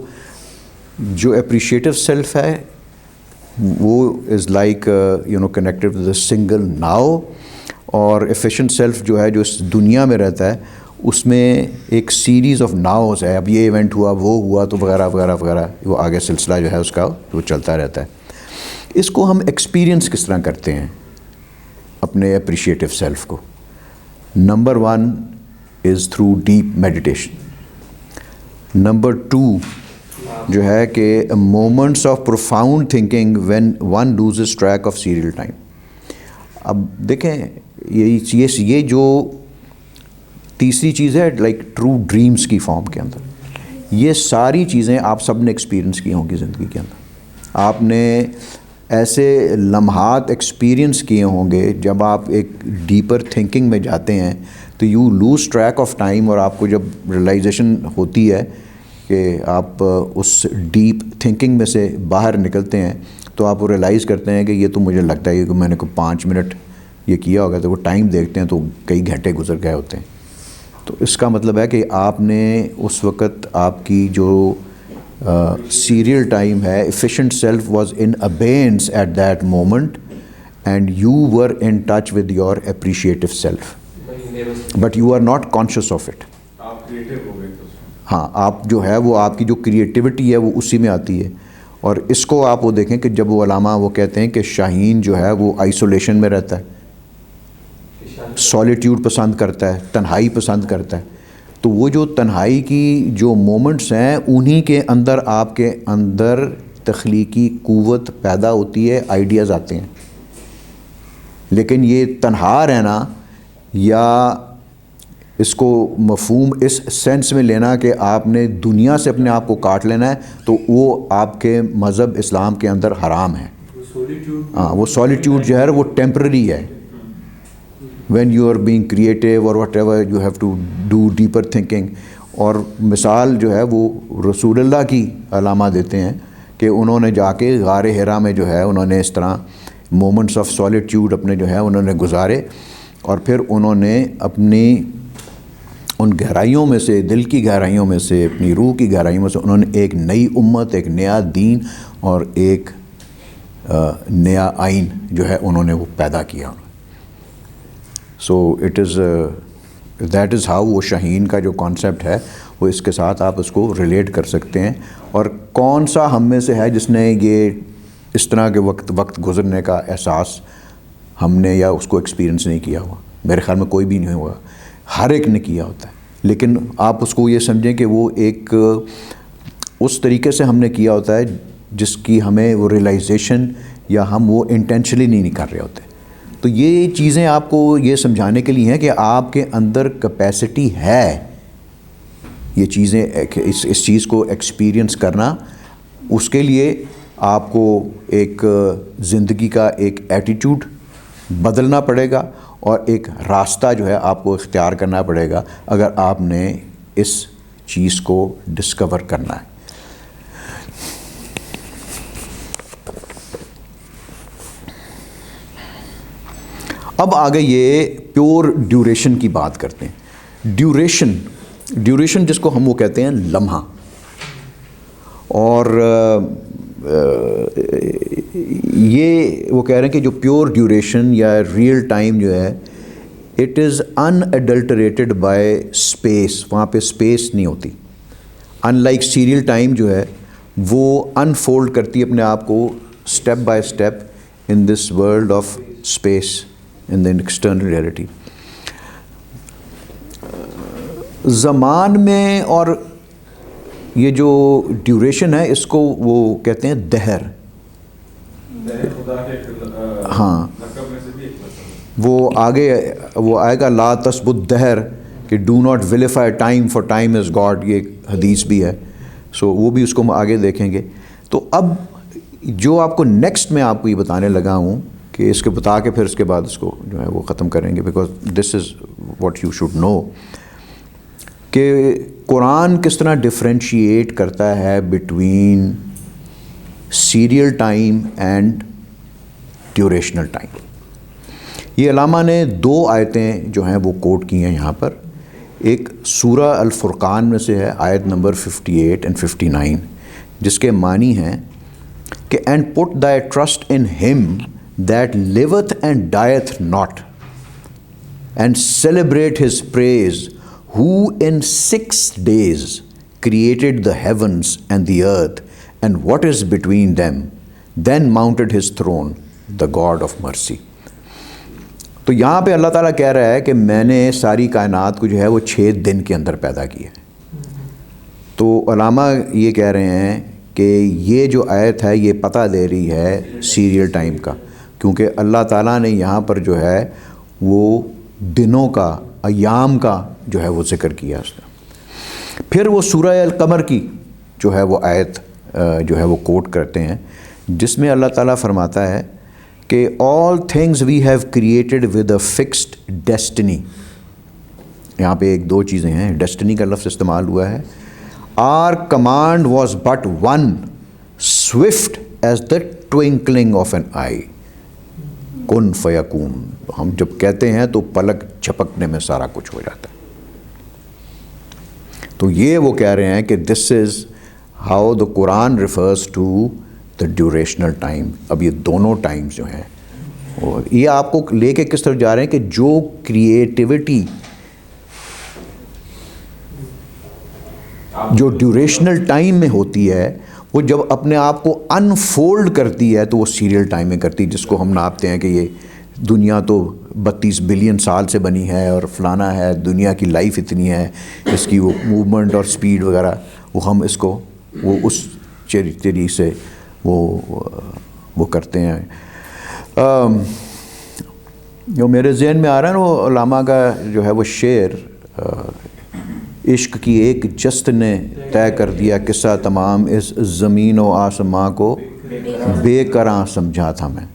جو اپریشیٹو سیلف ہے وہ is like connected with a single now, اور ایفیشینٹ سیلف جو ہے جو اس دنیا میں رہتا ہے اس میں ایک سیریز آف ناؤز ہے, اب یہ ایونٹ ہوا وہ ہوا تو وغیرہ وغیرہ وغیرہ, وہ آگے سلسلہ جو ہے اس کا وہ چلتا رہتا ہے. اس کو ہم ایکسپیرئنس کس طرح کرتے ہیں اپنے اپریشیٹو سیلف کو؟ Number 1 is through deep meditation. Number 2 جو ہے کہ moments of profound thinking when one loses track of serial time. اب دیکھیں یہ جو تیسری چیز ہے لائک ٹرو ڈریمز کی فارم کے اندر, یہ ساری چیزیں آپ سب نے ایکسپیرئنس کی ہوں گی زندگی کے اندر. آپ نے ایسے لمحات ایکسپیرئنس کیے ہوں گے جب آپ ایک ڈیپر تھنکنگ میں جاتے ہیں تو you lose track of time, اور آپ کو جب ریئلائزیشن ہوتی ہے کہ آپ اس ڈیپ تھنکنگ میں سے باہر نکلتے ہیں تو آپ وہ ریئلائز کرتے ہیں کہ یہ تو مجھے لگتا ہے کہ میں نے کوئی 5 منٹ یہ کیا ہوگا, تو وہ ٹائم دیکھتے ہیں تو کئی گھنٹے گزر گئے ہوتے ہیں. تو اس کا مطلب ہے کہ آپ نے اس وقت آپ کی جو سیریل ٹائم ہے, efficient self was in abeyance at that moment and you were in touch with your appreciative self, but you are not conscious of it. آپ کریٹو ہو گئے. ہاں, آپ جو ہے وہ آپ کی جو کریٹیوٹی ہے وہ اسی میں آتی ہے. اور اس کو آپ وہ دیکھیں کہ جب وہ علامہ وہ کہتے ہیں کہ شاہین جو ہے وہ آئسولیشن میں رہتا ہے, سولیٹیوڈ پسند کرتا ہے, تنہائی پسند کرتا ہے, تو وہ جو تنہائی کی جو مومنٹس ہیں انہی کے اندر آپ کے اندر تخلیقی قوت پیدا ہوتی ہے, آئیڈیاز آتے ہیں. لیکن یہ تنہا رہنا یا اس کو مفہوم اس سینس میں لینا کہ آپ نے دنیا سے اپنے آپ کو کاٹ لینا ہے, تو وہ آپ کے مذہب اسلام کے اندر حرام ہے. ہاں, وہ سولیٹیوڈ جو ہے وہ ٹیمپرری ہے. When you are being creative اور whatever you have to do deeper thinking. اور مثال جو ہے وہ رسول اللہ کی علامہ دیتے ہیں کہ انہوں نے جا کے غار حرا میں جو ہے انہوں نے اس طرح مومنٹس آف سولیٹیوڈ اپنے جو ہے انہوں نے گزارے, اور پھر انہوں نے اپنی ان گہرائیوں میں سے, دل کی گہرائیوں میں سے, اپنی روح کی گہرائیوں میں سے انہوں نے ایک نئی امت, ایک نیا دین اور ایک نیا آئین جو ہے انہوں نے وہ پیدا کیا. So it is that is how وہ شاہین کا جو کانسیپٹ ہے وہ اس کے ساتھ آپ اس کو ریلیٹ کر سکتے ہیں. اور کون سا ہم میں سے ہے جس نے یہ اس طرح کے وقت گزرنے کا احساس ہم نے یا اس کو ایکسپیرئنس نہیں کیا ہوا؟ میرے خیال میں کوئی بھی نہیں ہوا, ہر ایک نے کیا ہوتا ہے. لیکن آپ اس کو یہ سمجھیں کہ وہ ایک اس طریقے سے ہم نے کیا ہوتا ہے جس کی ہمیں وہ ریئلائزیشن یا ہم وہ انٹینشنلی نہیں کر رہے ہوتے. تو یہ چیزیں آپ کو یہ سمجھانے کے لیے ہیں کہ آپ کے اندر کیپیسٹی ہے یہ چیزیں, اس چیز کو ایکسپیرئنس کرنا. اس کے لیے آپ کو ایک زندگی کا ایک ایٹیٹیوڈ بدلنا پڑے گا اور ایک راستہ جو ہے آپ کو اختیار کرنا پڑے گا اگر آپ نے اس چیز کو ڈسکور کرنا ہے. اب آگے یہ پیور ڈیوریشن کی بات کرتے ہیں. ڈیوریشن ڈیوریشن جس کو ہم وہ کہتے ہیں لمحہ، اور یہ وہ کہہ رہے ہیں کہ جو پیور ڈیوریشن یا ریئل ٹائم جو ہے it is unadulterated by space, وہاں پہ اسپیس نہیں ہوتی. ان لائک سیریل ٹائم جو ہے وہ انفولڈ کرتی ہے اپنے آپ کو step by step in this world of space in the external reality. زمان میں اور یہ جو ڈیوریشن ہے اس کو وہ کہتے ہیں دہر. ہاں وہ آگے وہ آئے گا لا تثبت دہر کہ do not vilify time for time is God, یہ حدیث بھی ہے. سو وہ بھی اس کو ہم آگے دیکھیں گے. تو اب جو آپ کو نیکسٹ میں آپ کو یہ بتانے لگا ہوں کہ اس کے بتا کے پھر اس کے بعد اس کو جو ہے وہ ختم کریں گے، because this is what you should know کہ قرآن کس طرح ڈفرینشیٹ کرتا ہے between serial time and durational time. یہ علامہ نے 2 آیتیں جو ہیں وہ کوٹ کی ہیں یہاں پر. ایک سورہ الفرقان میں سے ہے آیت نمبر 58 and 59 جس کے معنی ہیں کہ and put thy trust in him that liveth and dieth not and celebrate his praise who in 6 days created the heavens and the earth and what is between them, then mounted his throne, the God of mercy. تو یہاں پہ اللہ تعالیٰ کہہ رہا ہے کہ میں نے ساری کائنات کو جو ہے وہ 6 دن کے اندر پیدا کیا ہے. تو علامہ یہ کہہ رہے ہیں کہ یہ جو آیت ہے یہ پتہ دے رہی ہے سیریل ٹائم کا، کیونکہ اللہ تعالیٰ نے یہاں پر جو ہے وہ دنوں کا، ایام کا جو ہے وہ ذکر کیا اس نے. پھر وہ سورہ القمر کی جو ہے وہ آیت جو ہے وہ کوٹ کرتے ہیں جس میں اللہ تعالیٰ فرماتا ہے کہ all things we have created with a fixed destiny. یہاں پہ 2 چیزیں ہیں، ڈیسٹنی کا لفظ استعمال ہوا ہے. Our command was but one, swift as the twinkling of an eye. کن فیکون. ہم جب کہتے ہیں تو پلک جھپکنے میں سارا کچھ ہو جاتا ہے. تو یہ وہ کہہ رہے ہیں کہ this is how the Quran refers to the durational time. اب یہ دونوں ٹائمز جو ہیں اور یہ آپ کو لے کے کس طرف جا رہے ہیں کہ جو کریٹیوٹی جو ڈیوریشنل ٹائم میں ہوتی ہے وہ جب اپنے آپ کو انفولڈ کرتی ہے تو وہ سیریل ٹائم میں کرتی ہے، جس کو ہم ناپتے ہیں کہ یہ دنیا تو 32 بلین سال سے بنی ہے اور فلانا ہے، دنیا کی لائف اتنی ہے، اس کی وہ موومنٹ اور سپیڈ وغیرہ وہ ہم اس کو وہ اس طریقے سے وہ کرتے ہیں. جو میرے ذہن میں آ رہا ہے نا وہ علامہ کا جو ہے وہ شعر، عشق کی ایک جست نے طے کر دیا قصہ تمام، اس زمین و آسماں کو بے کراں سمجھا تھا میں.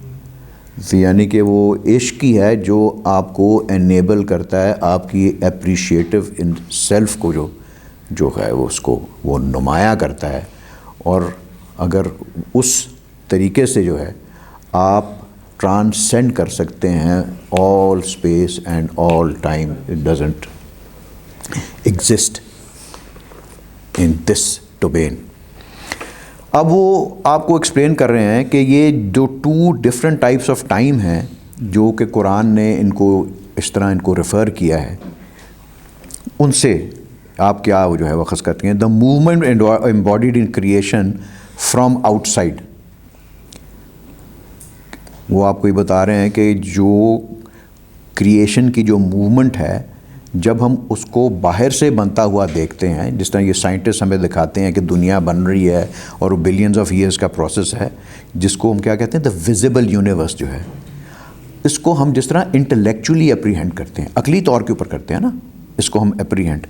یعنی کہ وہ عشق ہی ہے جو آپ کو انیبل کرتا ہے آپ کی اپریشیٹو ان سیلف کو جو ہے وہ اس کو وہ نمایاں کرتا ہے. اور اگر اس طریقے سے جو ہے آپ ٹرانسینڈ کر سکتے ہیں all space and all time, it doesn't exist in this domain. اب وہ آپ کو ایکسپلین کر رہے ہیں کہ یہ جو 2 ڈفرینٹ ٹائپس آف ٹائم ہیں جو کہ قرآن نے ان کو اس طرح ان کو ریفر کیا ہے، ان سے آپ کیا جو ہے وہ اخذ کرتے ہیں. The movement embodied in creation from outside. وہ آپ کو یہ بتا رہے ہیں کہ جو کریشن کی جو موومنٹ ہے جب ہم اس کو باہر سے بنتا ہوا دیکھتے ہیں، جس طرح یہ سائنٹسٹ ہمیں دکھاتے ہیں کہ دنیا بن رہی ہے اور وہ بلینز آف ایئرس کا پروسیس ہے، جس کو ہم کیا کہتے ہیں دا ویزیبل یونیورس جو ہے، اس کو ہم جس طرح انٹلیکچولی اپریہینڈ کرتے ہیں، عقلی طور کے اوپر کرتے ہیں نا، اس کو ہم اپریہینڈ.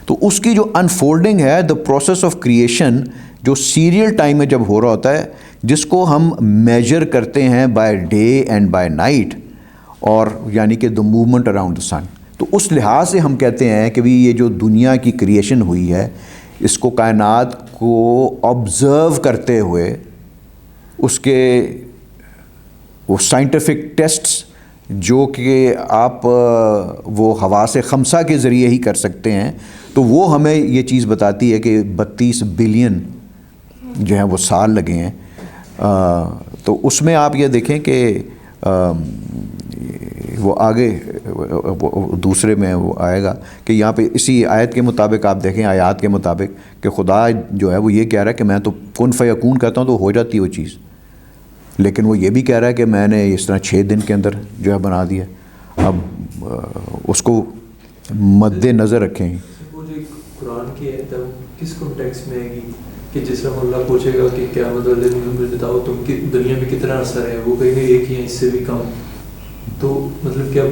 تو اس کی جو انفولڈنگ ہے دا پروسیس آف کریشن جو سیریل ٹائم میں جب ہو رہا ہوتا ہے، جس کو ہم میجر کرتے ہیں by day and by night, اور یعنی کہ the movement around the sun. تو اس لحاظ سے ہم کہتے ہیں کہ یہ جو دنیا کی کریشن ہوئی ہے اس کو کائنات کو آبزرو کرتے ہوئے اس کے وہ سائنٹیفک ٹیسٹس جو کہ آپ وہ حواس خمسہ کے ذریعے ہی کر سکتے ہیں، تو وہ ہمیں یہ چیز بتاتی ہے کہ 32 بلین جو ہیں وہ سال لگے ہیں. تو اس میں آپ یہ دیکھیں کہ وہ آگے دوسرے میں وہ آئے گا کہ یہاں پہ اسی آیت کے مطابق آپ دیکھیں, آیات کے مطابق, کہ خدا جو ہے وہ یہ کہہ رہا ہے کہ میں تو کن فیکون کہتا ہوں تو ہو جاتی ہے وہ چیز, لیکن وہ یہ بھی کہہ رہا ہے کہ میں نے اس طرح 6 دن کے اندر جو ہے بنا دیا. اب اس کو مد نظر رکھیں. وہ جو قرآن کی آیت ہے وہ کس کانٹیکسٹ میں آئے گی کہ جس طرح اللہ پوچھے گا کہ قیامت والے دن مجھے بتاؤ تم کی دنیا میں کتنا اثر ہے, وہ کہیں گے ایک ہی ہے, اس سے بھی کم. تو مطلب کہ اب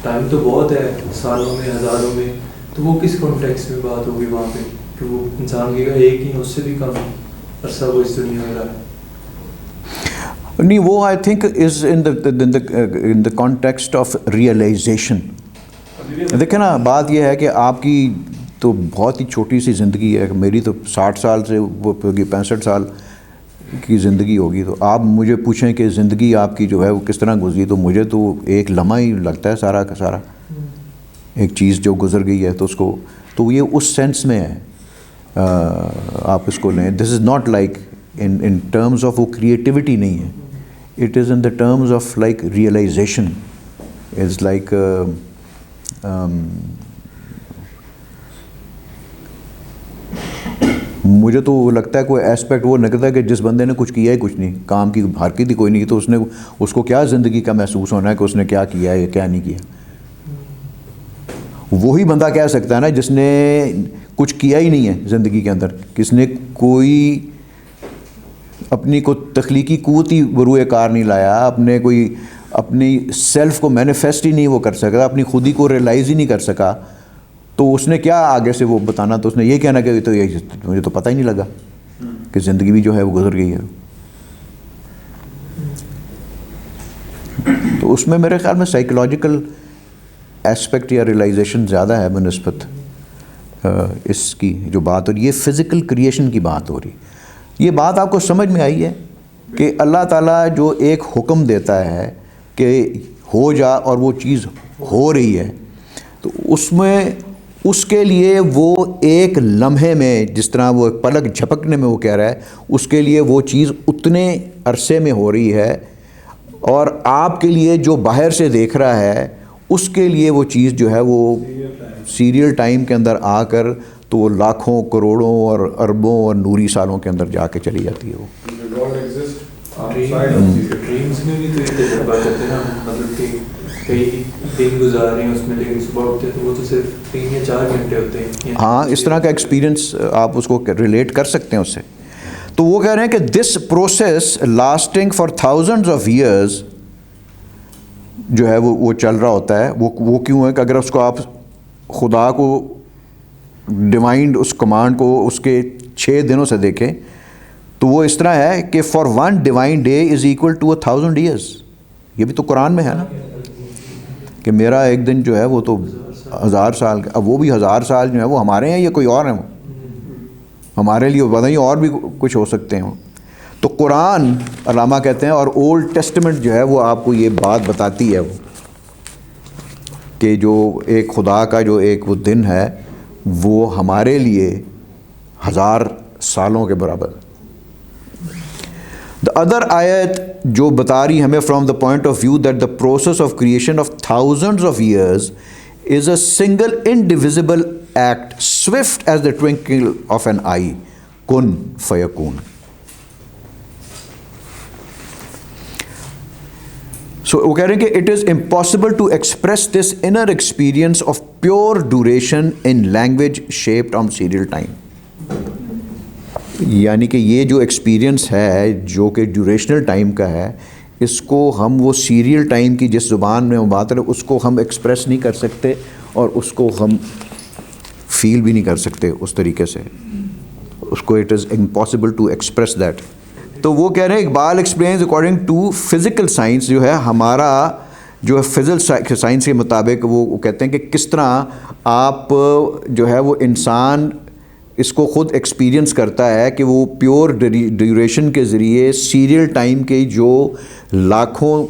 ٹائم تو بہت ہے, سالوں میں, ہزاروں میں, تو وہ کس کانٹیکسٹ میں بات ہوگی وہاں پہ کہ وہ انسان کہے گا ایک ہی, اس سے بھی کم عرصہ وہ اس دنیا میں رہا ہے. نہیں, وہ I think is in the context of realisation. دیکھیں نا, بات یہ ہے کہ آپ کی تو بہت ہی چھوٹی سی زندگی ہے, میری تو 60 سال سے وہ 65 سال کی زندگی ہوگی. تو آپ مجھے پوچھیں کہ زندگی آپ کی جو ہے وہ کس طرح گزری, تو مجھے تو ایک لمحہ ہی لگتا ہے سارا کا سارا, ایک چیز جو گزر گئی ہے تو اس کو, تو یہ اس سینس میں ہے. آپ اس کو لیں, this is not like in terms of وہ کریٹیوٹی نہیں ہے, it is in the terms of like realization. Is like مجھے تو لگتا ہے کوئی ایسپیکٹ وہ نکلتا ہے کہ جس بندے نے کچھ کیا ہی کچھ نہیں, کام کی حرکت ہی کوئی نہیں کی, تو اس کو کیا زندگی کا محسوس ہونا ہے کہ اس نے کیا کیا ہے یا کیا نہیں کیا. وہی بندہ کہہ سکتا ہے نا جس نے کچھ کیا ہی نہیں ہے زندگی کے اندر, کس نے کوئی اپنی کو تخلیقی قوت ہی بروئے کار نہیں لایا, اپنی سیلف کو مینیفیسٹ ہی نہیں وہ کر سکا, اپنی خودی کو ریئلائز ہی نہیں کر سکا, تو اس نے کیا آگے سے وہ بتانا, تو اس نے یہ کہنا کہ تو یہ مجھے تو پتہ ہی نہیں لگا کہ زندگی بھی جو ہے وہ گزر گئی ہے. تو اس میں میرے خیال میں سائیکولوجیکل ایسپیکٹ یا ریئلائزیشن زیادہ ہے بنسبت اس کی جو بات ہو رہی ہے, فزیکل کریشن کی بات ہو رہی. یہ بات آپ کو سمجھ میں آئی ہے کہ اللہ تعالیٰ جو ایک حکم دیتا ہے کہ ہو جا اور وہ چیز ہو رہی ہے, تو اس میں اس کے لیے وہ ایک لمحے میں, جس طرح وہ پلک جھپکنے میں وہ کہہ رہا ہے, اس کے لیے وہ چیز اتنے عرصے میں ہو رہی ہے, اور آپ کے لیے جو باہر سے دیکھ رہا ہے اس کے لیے وہ چیز جو ہے وہ سیریل ٹائم کے اندر آ کر تو وہ لاکھوں کروڑوں اور اربوں اور نوری سالوں کے اندر جا کے چلی جاتی ہے. وہ ڈریمز میں بھی تو یہ تجربہ کرتے ہیں نا, مطلب کہ کئی دن گزار رہے ہیں اس میں, لیکن صبح اٹھتے تو وہ تو صرف 3 یا 4 گھنٹے ہوتے ہیں. ہاں, اس طرح کا ایکسپیرئنس آپ اس کو ریلیٹ کر سکتے ہیں اس سے. تو وہ کہہ رہے ہیں کہ this process lasting for thousands of years جو ہے وہ چل رہا ہوتا ہے. وہ کیوں ہے کہ اگر اس کو آپ خدا کو ڈیوائن اس کمانڈ کو اس کے 6 دنوں سے دیکھیں تو وہ اس طرح ہے کہ for 1 divine day is equal to 1000 years. یہ بھی تو قرآن میں ہے نا کہ میرا ایک دن جو ہے وہ تو 1000 سال. اب وہ بھی 1000 سال جو ہے وہ ہمارے ہیں یا کوئی اور ہیں, ہمارے لیے پتہ نہیں اور بھی کچھ ہو سکتے ہیں. تو قرآن علامہ کہتے ہیں اور اولڈ ٹیسٹمنٹ جو ہے وہ آپ کو یہ بات بتاتی ہے وہ کہ جو ایک خدا کا جو ایک وہ دن ہے وہ ہمارے لیے 1000 سالوں کے برابر. The other آیت جو بتا رہی ہمیں from the point of view that the process of creation of thousands of years is a single indivisible act swift as the twinkle of an eye, kun fayakun. So وہ کہہ رہے ہیں کہ it is impossible to express this inner experience of pure duration in language shaped on serial time. یعنی کہ یہ جو experience ہے جو کہ ڈیوریشنل ٹائم کا ہے, اس کو ہم وہ سیریل ٹائم کی جس زبان میں ہم بات کریں اس کو ہم ایکسپریس نہیں کر سکتے اور اس کو ہم فیل بھی نہیں کر سکتے اس طریقے سے. اس کو it is impossible to express that. تو وہ کہہ رہے ہیں Iqbal explains according to physical science جو ہے ہمارا جو ہے فزیکل سائنس کے مطابق وہ کہتے ہیں کہ کس طرح آپ جو ہے وہ انسان اس کو خود ایکسپیرئنس کرتا ہے کہ وہ پیور ڈیوریشن کے ذریعے سیریل ٹائم کے جو لاکھوں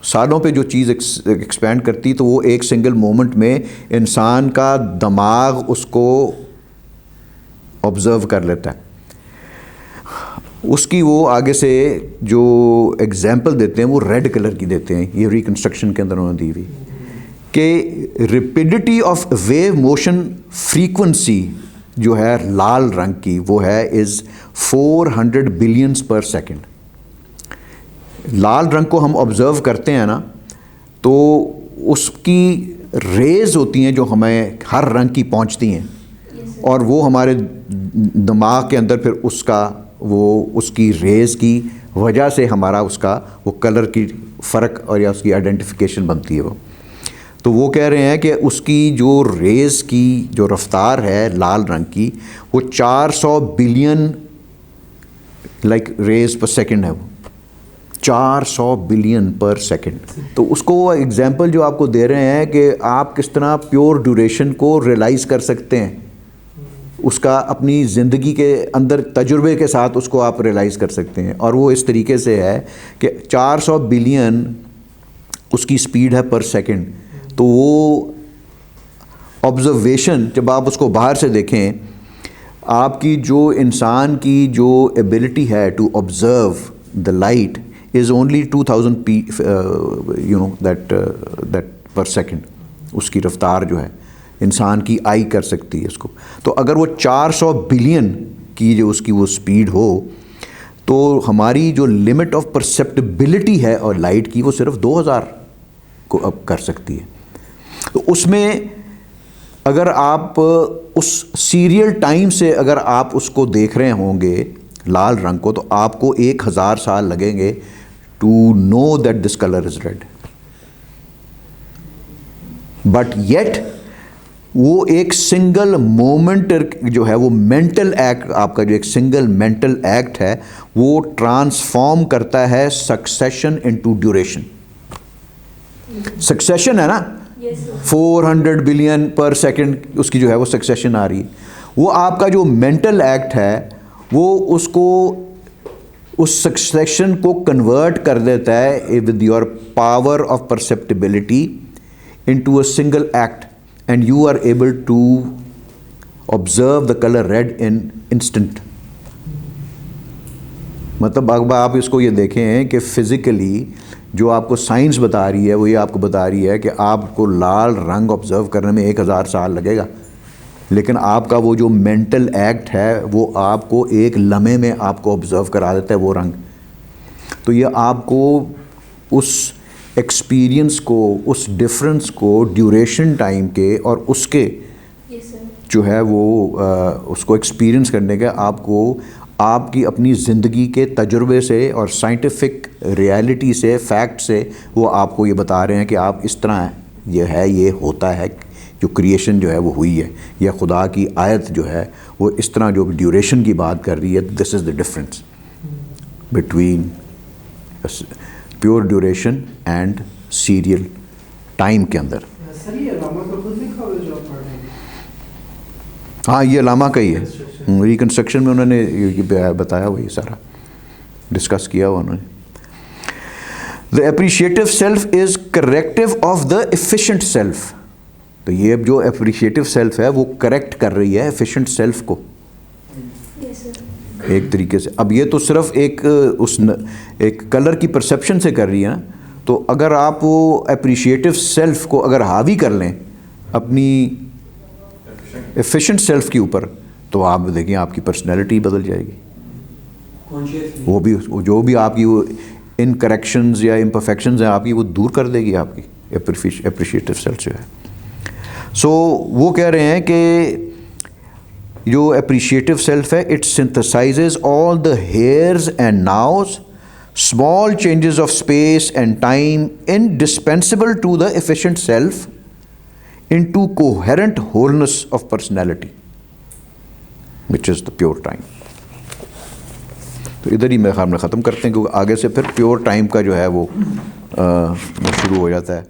سالوں پہ جو چیز ایکسپینڈ کرتی تو وہ ایک سنگل مومنٹ میں انسان کا دماغ اس کو آبزرو کر لیتا ہے. اس کی وہ آگے سے جو ایگزامپل دیتے ہیں وہ ریڈ کلر کی دیتے ہیں, یہ ریکنسٹرکشن کے اندر انہوں نے دی ہوئی کہ ریپیڈیٹی آف ویو موشن فریکوینسی جو ہے لال رنگ کی وہ ہے از 400 بلینس پر سیکنڈ. لال رنگ کو ہم آبزرو کرتے ہیں نا تو اس کی ریز ہوتی ہیں جو ہمیں ہر رنگ کی پہنچتی ہیں اور وہ ہمارے دماغ کے اندر پھر اس کی ریز کی وجہ سے ہمارا اس کا وہ کلر کی فرق اور یا اس کی آئیڈینٹیفیکیشن بنتی ہے. تو وہ کہہ رہے ہیں کہ اس کی جو ریز کی جو رفتار ہے لال رنگ کی وہ 400 بلین ریز پر سیکنڈ ہے, وہ 400 بلین پر سیکنڈ. تو اس کو وہ ایگزامپل جو آپ کو دے رہے ہیں کہ آپ کس طرح پیور ڈیوریشن کو ریئلائز کر سکتے ہیں, اس کا اپنی زندگی کے اندر تجربے کے ساتھ اس کو آپ ریئلائز کر سکتے ہیں. اور وہ اس طریقے سے ہے کہ 400 بلین اس کی سپیڈ ہے پر سیکنڈ. تو وہ آبزرویشن جب آپ اس کو باہر سے دیکھیں, آپ کی جو انسان کی جو ایبلٹی ہے to observe the light is only 2000 that per second. اس کی رفتار جو ہے انسان کی آئی کر سکتی ہے اس کو. تو اگر وہ 400 بلین کی جو اس کی وہ سپیڈ ہو تو ہماری جو لمٹ آف پرسیپٹیبلٹی ہے اور لائٹ کی وہ صرف 2000 کو اب کر سکتی ہے. تو اس میں اگر آپ اس سیریل ٹائم سے اگر آپ اس کو دیکھ رہے ہوں گے لال رنگ کو تو آپ کو 1000 سال لگیں گے to know that this colour is red. But yet وہ ایک سنگل مومنٹ جو ہے وہ مینٹل ایکٹ, آپ کا جو ایک سنگل مینٹل ایکٹ ہے وہ ٹرانسفارم کرتا ہے سکسیشن انٹو ڈیوریشن. سکسیشن ہے نا 400 بلین پر سیکنڈ اس کی جو ہے وہ سکسیشن آ رہی ہے. وہ آپ کا جو مینٹل ایکٹ ہے وہ اس کو اس سکسیشن کو کنورٹ کر دیتا ہے with your power of perceptibility into a single act and you are able to observe the color red in instant. مطلب اب آپ اس کو یہ دیکھیں کہ فزیکلی جو آپ کو سائنس بتا رہی ہے وہ یہ آپ کو بتا رہی ہے کہ آپ کو لال رنگ آبزرو کرنے میں 1000 سال لگے گا, لیکن آپ کا وہ جو مینٹل ایکٹ ہے وہ آپ کو ایک لمحے میں آپ کو آبزرو کرا دیتا ہے وہ رنگ. تو یہ آپ کو اس ایکسپیرینس کو, اس ڈفرینس کو ڈیوریشن ٹائم کے اور اس کے جو ہے وہ اس کو ایکسپیرینس کرنے کے آپ کو آپ کی اپنی زندگی کے تجربے سے اور سائنٹیفک ریالٹی سے فیکٹ سے وہ آپ کو یہ بتا رہے ہیں کہ آپ اس طرح یہ ہے, یہ ہوتا ہے, جو کریشن جو ہے وہ ہوئی ہے, یا خدا کی آیت جو ہے وہ اس طرح جو ڈیوریشن کی بات کر رہی ہے. This is the difference between pure duration and serial time کے اندر. ہاں یہ علامہ کا ہی ہے, ریکنسٹرکشن میں انہوں نے یہ بتایا ہوا, یہ سارا ڈسکس کیا ہوا انہوں نے. The appreciative self is corrective of the efficient self. تو یہ جو اپریشیٹو سیلف ہے وہ کریکٹ کر رہی ہے ایفیشینٹ سیلف کو ایک طریقے سے. اب یہ تو صرف ایک کلر کی پرسیپشن سے کر رہی ہے نا. تو اگر آپ وہ اپریشیٹو سیلف کو اگر حاوی کر لیں اپنی ایفیشینٹ سیلف کے اوپر تو آپ دیکھیں آپ کی پرسنالٹی بدل جائے گی. وہ بھی جو بھی آپ کی وہ ان کریکشنز یا امپرفیکشنز ہیں آپ کی وہ دور کر دے گی آپ کی اپریشیٹو سیلف جو ہے. سو وہ کہہ رہے ہیں کہ جو اپریشیٹو سیلف ہے it synthesizes all the heres and nows small changes of space and time indispensable to the efficient self into coherent wholeness of personality which is the pure time. تو ادھر ہی میرے خیال میں ختم کرتے ہیں کیونکہ آگے سے پھر پیور ٹائم کا جو ہے وہ شروع ہو جاتا ہے.